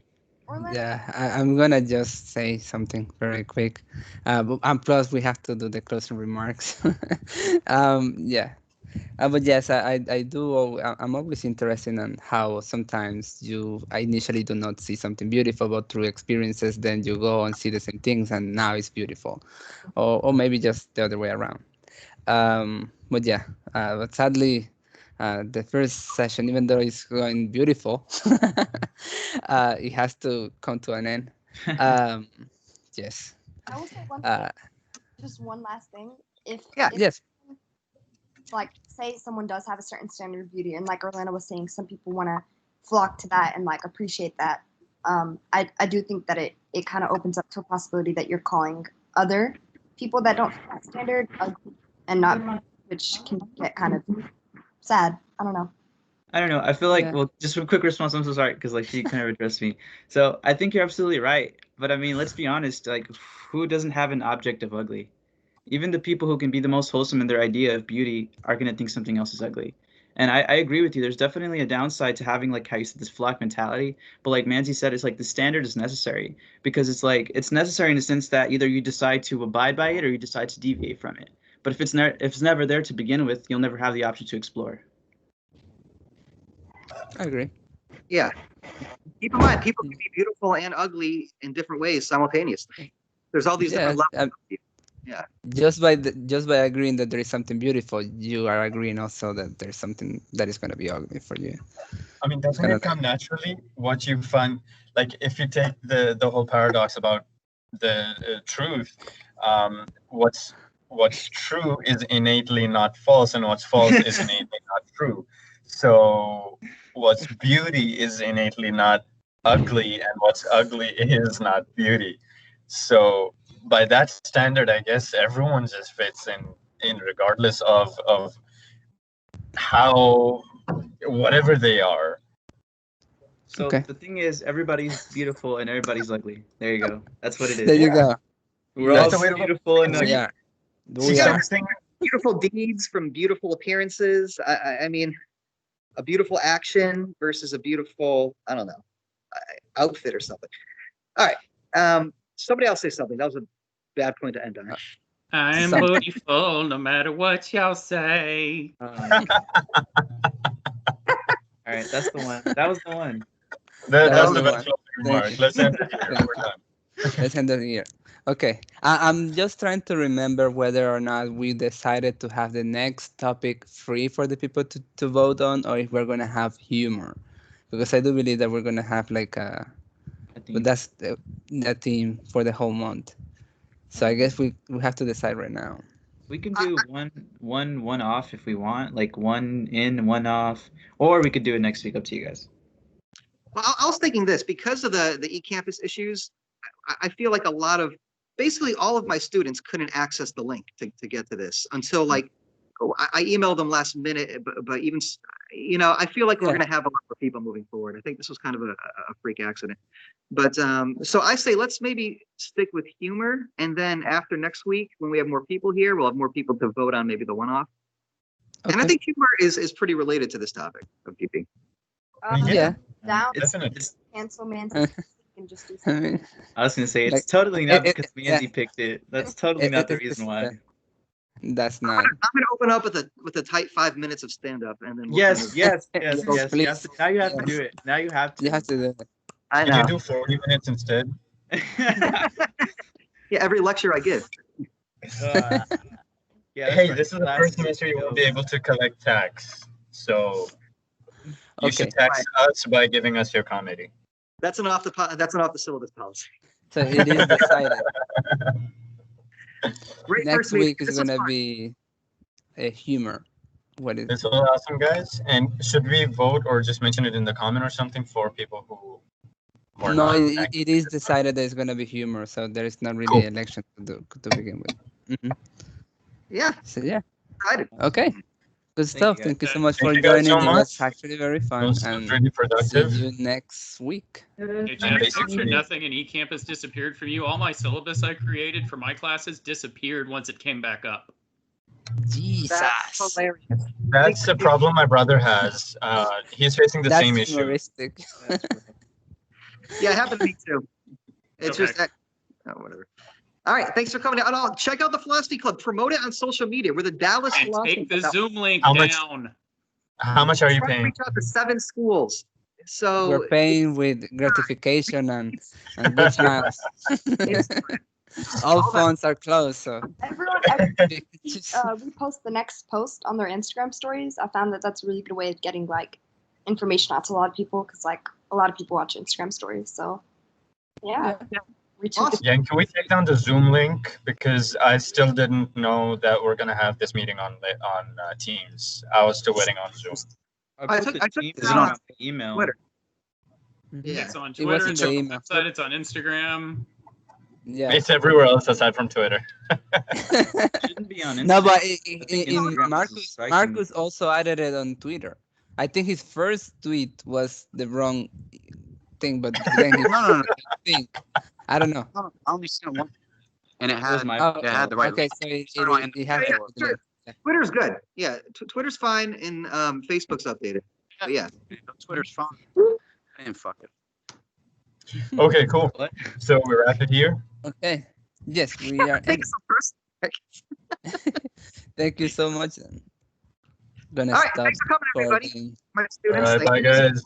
Speaker 1: Yeah, I'm gonna just say something very quick. And plus, we have to do the closing remarks. Yeah. But yes, I do. I'm always interested in how sometimes I initially do not see something beautiful, but through experiences, then you go and see the same things, and now it's beautiful, or maybe just the other way around. But yeah, but sadly, the first session, even though it's going beautiful, it has to come to an end. Yes.
Speaker 10: I will say one
Speaker 1: Uh,
Speaker 10: thing, just one last thing. If
Speaker 1: yes.
Speaker 10: like say someone does have a certain standard of beauty, and like Orlando was saying, some people want to flock to that and like appreciate that. I do think that it kind of opens up to a possibility that you're calling other people that don't fit that standard ugly and not, which can get kind of sad. I don't know.
Speaker 5: I don't know. I feel like,
Speaker 1: Yeah.
Speaker 5: well, just a quick response. I'm so sorry because like she kind of addressed me. So I think you're absolutely right. But I mean, let's be honest. Like, who doesn't have an object of ugly? Even the people who can be the most wholesome in their idea of beauty are gonna think something else is ugly. And I agree with you. There's definitely a downside to having like how you said this flock mentality. But like Manzi said, it's like the standard is necessary because it's like it's necessary in the sense that either you decide to abide by it or you decide to deviate from it. But if it's never there to begin with, you'll never have the option to explore.
Speaker 1: I agree.
Speaker 2: Yeah. Keep in mind, people can be beautiful and ugly in different ways simultaneously. There's all these different levels. Yeah.
Speaker 1: Just by agreeing that there is something beautiful, you are agreeing also that there's something that is going to be ugly for you.
Speaker 8: I mean, doesn't it come naturally? What you find, like if you take the whole paradox about the truth, what's true is innately not false, and what's false is innately not true. So what's beauty is innately not ugly, and what's ugly is not beauty. So by that standard, I guess everyone just fits in regardless of how whatever they are.
Speaker 5: So
Speaker 1: Okay.
Speaker 5: the thing is, everybody's beautiful and everybody's ugly. There you go. That's what it is.
Speaker 1: There you go.
Speaker 5: We're
Speaker 8: That's
Speaker 5: all
Speaker 8: the way to
Speaker 5: beautiful and
Speaker 1: We
Speaker 5: ugly.
Speaker 1: are.
Speaker 8: See,
Speaker 1: We are.
Speaker 8: something
Speaker 2: Beautiful deeds from beautiful appearances. I mean, a beautiful action versus a beautiful, I don't know, outfit or something. All right. Somebody else say something. That was a bad point to end on.
Speaker 9: I am
Speaker 1: Something.
Speaker 9: beautiful no matter what y'all say.
Speaker 5: All right, that's the one. That was the one.
Speaker 8: that's
Speaker 1: was
Speaker 8: the
Speaker 1: the
Speaker 8: best
Speaker 1: one.
Speaker 8: closing
Speaker 1: Thank
Speaker 8: remark.
Speaker 1: you.
Speaker 8: Let's end it here.
Speaker 1: Thank
Speaker 8: We're done.
Speaker 1: Let's end it here. Okay. I'm just trying to remember whether or not we decided to have the next topic free for the people to vote on, or if we're going to have humor. Because I do believe that we're going to have like but that's the theme for the whole month. So I guess we have to decide right now.
Speaker 5: We can do one off if we want, like one in, one off, or we could do it next week. Up to you guys.
Speaker 2: Well, I was thinking this because of the eCampus issues. I feel like basically all of my students couldn't access the link to get to this until like I emailed them last minute. But even I feel like we're going to have a lot more people moving forward. I think this was kind of a freak accident. But so I say let's maybe stick with humor, and then after next week when we have more people here, we'll have more people to vote on maybe the one-off.
Speaker 1: Okay.
Speaker 2: And I think humor is pretty related to this topic of beauty.
Speaker 1: Yeah.
Speaker 10: Down.
Speaker 8: Definitely.
Speaker 10: Cancel man. And just do
Speaker 1: I
Speaker 10: something.
Speaker 1: mean,
Speaker 5: I was gonna say it's
Speaker 1: Like,
Speaker 5: totally not
Speaker 1: it-
Speaker 5: because
Speaker 1: yeah.
Speaker 5: Manzi picked it. That's totally not the reason why.
Speaker 1: That's
Speaker 2: I'm
Speaker 1: not.
Speaker 2: gonna open up with a tight 5 minutes of stand-up, and then we'll
Speaker 5: Yes.
Speaker 1: Yes,
Speaker 5: You
Speaker 1: please.
Speaker 5: have to
Speaker 1: Yes.
Speaker 5: do it. Now you have to.
Speaker 1: You have to do it.
Speaker 2: I
Speaker 8: Can
Speaker 2: know.
Speaker 8: you do 40 minutes instead?
Speaker 2: Yeah, every lecture I give.
Speaker 5: Yeah. That's
Speaker 8: Hey,
Speaker 5: right.
Speaker 8: this is the first semester you won't be able to collect tax. So you should tax us by giving us your comedy.
Speaker 2: That's an off the syllabus policy.
Speaker 1: So it is decided.
Speaker 2: Great
Speaker 1: Next
Speaker 2: first meeting.
Speaker 1: week is
Speaker 2: This
Speaker 1: going
Speaker 2: was
Speaker 1: to
Speaker 2: fun.
Speaker 1: be a humor. What is
Speaker 8: This was awesome, guys. And should we vote or just mention it in the comment or something for people who are
Speaker 1: No,
Speaker 8: not
Speaker 1: it is decided that it's going to be humor, so there is not really
Speaker 8: Cool.
Speaker 1: election to begin with.
Speaker 2: Yeah,
Speaker 1: So yeah,
Speaker 2: excited.
Speaker 1: okay, good stuff.
Speaker 5: guys.
Speaker 1: Thank you so much
Speaker 8: Thank
Speaker 1: for
Speaker 8: you guys
Speaker 1: joining.
Speaker 8: so
Speaker 1: It was
Speaker 8: much.
Speaker 1: actually very
Speaker 8: It
Speaker 1: fun,
Speaker 8: was
Speaker 1: and
Speaker 8: really
Speaker 1: see
Speaker 8: productive.
Speaker 1: you next week.
Speaker 9: Hey,
Speaker 8: And
Speaker 9: Jeff, thanks
Speaker 8: basically-
Speaker 9: for nothing in eCampus disappeared from you. All my syllabus I created for my classes disappeared once it came back up.
Speaker 1: Jesus,
Speaker 2: That's hilarious.
Speaker 8: That's a problem my brother has. He's facing the
Speaker 1: that's
Speaker 8: same issue.
Speaker 1: humoristic.
Speaker 2: Yeah, it happened to me too. It's
Speaker 9: Okay.
Speaker 2: just whatever. All right, thanks for coming out. Oh, check out the Philosophy Club. Promote it on social media. We're the Dallas
Speaker 9: And
Speaker 2: Philosophy
Speaker 9: take the
Speaker 2: Club.
Speaker 9: Zoom link
Speaker 8: How much-
Speaker 9: down.
Speaker 8: How much are you
Speaker 2: Trying to
Speaker 8: paying?
Speaker 2: reach out to 7 schools. So
Speaker 1: We're paying with gratification and good smiles. All phones are closed, so
Speaker 10: Everyone, repost the next post on their Instagram stories. I found that that's a really good way of getting like information out to a lot of people because like a lot of people watch Instagram stories. So yeah. Retweet
Speaker 2: Awesome.
Speaker 8: Yeah, and can we take down the Zoom link because I still didn't know that we're gonna have this meeting on Teams. I was still waiting on Zoom.
Speaker 2: I took
Speaker 5: the
Speaker 2: it
Speaker 5: team
Speaker 2: down on
Speaker 5: email.
Speaker 2: Twitter.
Speaker 1: Mhm.
Speaker 2: Yeah.
Speaker 9: It's on
Speaker 1: It was
Speaker 9: Twitter,
Speaker 1: in
Speaker 9: it's
Speaker 1: the
Speaker 9: on the
Speaker 1: email.
Speaker 9: website, it's on Instagram.
Speaker 1: Yeah.
Speaker 8: It's everywhere else aside from Twitter.
Speaker 5: Shouldn't be on Instagram.
Speaker 1: No, but
Speaker 5: I think
Speaker 1: in
Speaker 5: Instagram is
Speaker 1: Marcus,
Speaker 5: striking.
Speaker 1: Marcus also added it on Twitter. I think his first tweet was the wrong thing, but then he
Speaker 4: No.
Speaker 1: think I don't know.
Speaker 4: I only seen one, and it
Speaker 5: It was
Speaker 4: had
Speaker 5: my
Speaker 1: Oh,
Speaker 4: it had the right.
Speaker 1: okay, so
Speaker 4: Sorry, my-
Speaker 1: it has
Speaker 2: Yeah,
Speaker 1: the
Speaker 2: sure.
Speaker 1: link. Yeah.
Speaker 2: Twitter's good. Yeah, Twitter's fine, and Facebook's updated. But yeah,
Speaker 4: Twitter's fine. And fuck it.
Speaker 8: Okay, cool.
Speaker 5: What?
Speaker 8: So we wrap it here.
Speaker 1: Okay. Yes, we are.
Speaker 2: take some personal.
Speaker 1: Thank you so much. Gonna
Speaker 2: All right,
Speaker 1: stop
Speaker 2: thanks for coming, everybody.
Speaker 1: recording.
Speaker 2: My
Speaker 8: All
Speaker 2: students.
Speaker 8: right,
Speaker 2: thank
Speaker 8: bye
Speaker 2: you.
Speaker 8: guys.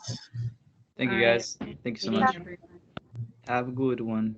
Speaker 5: Thank you
Speaker 6: All right.
Speaker 5: guys. Thank you so
Speaker 6: Good
Speaker 5: much.
Speaker 6: everyone.
Speaker 5: Have a good one.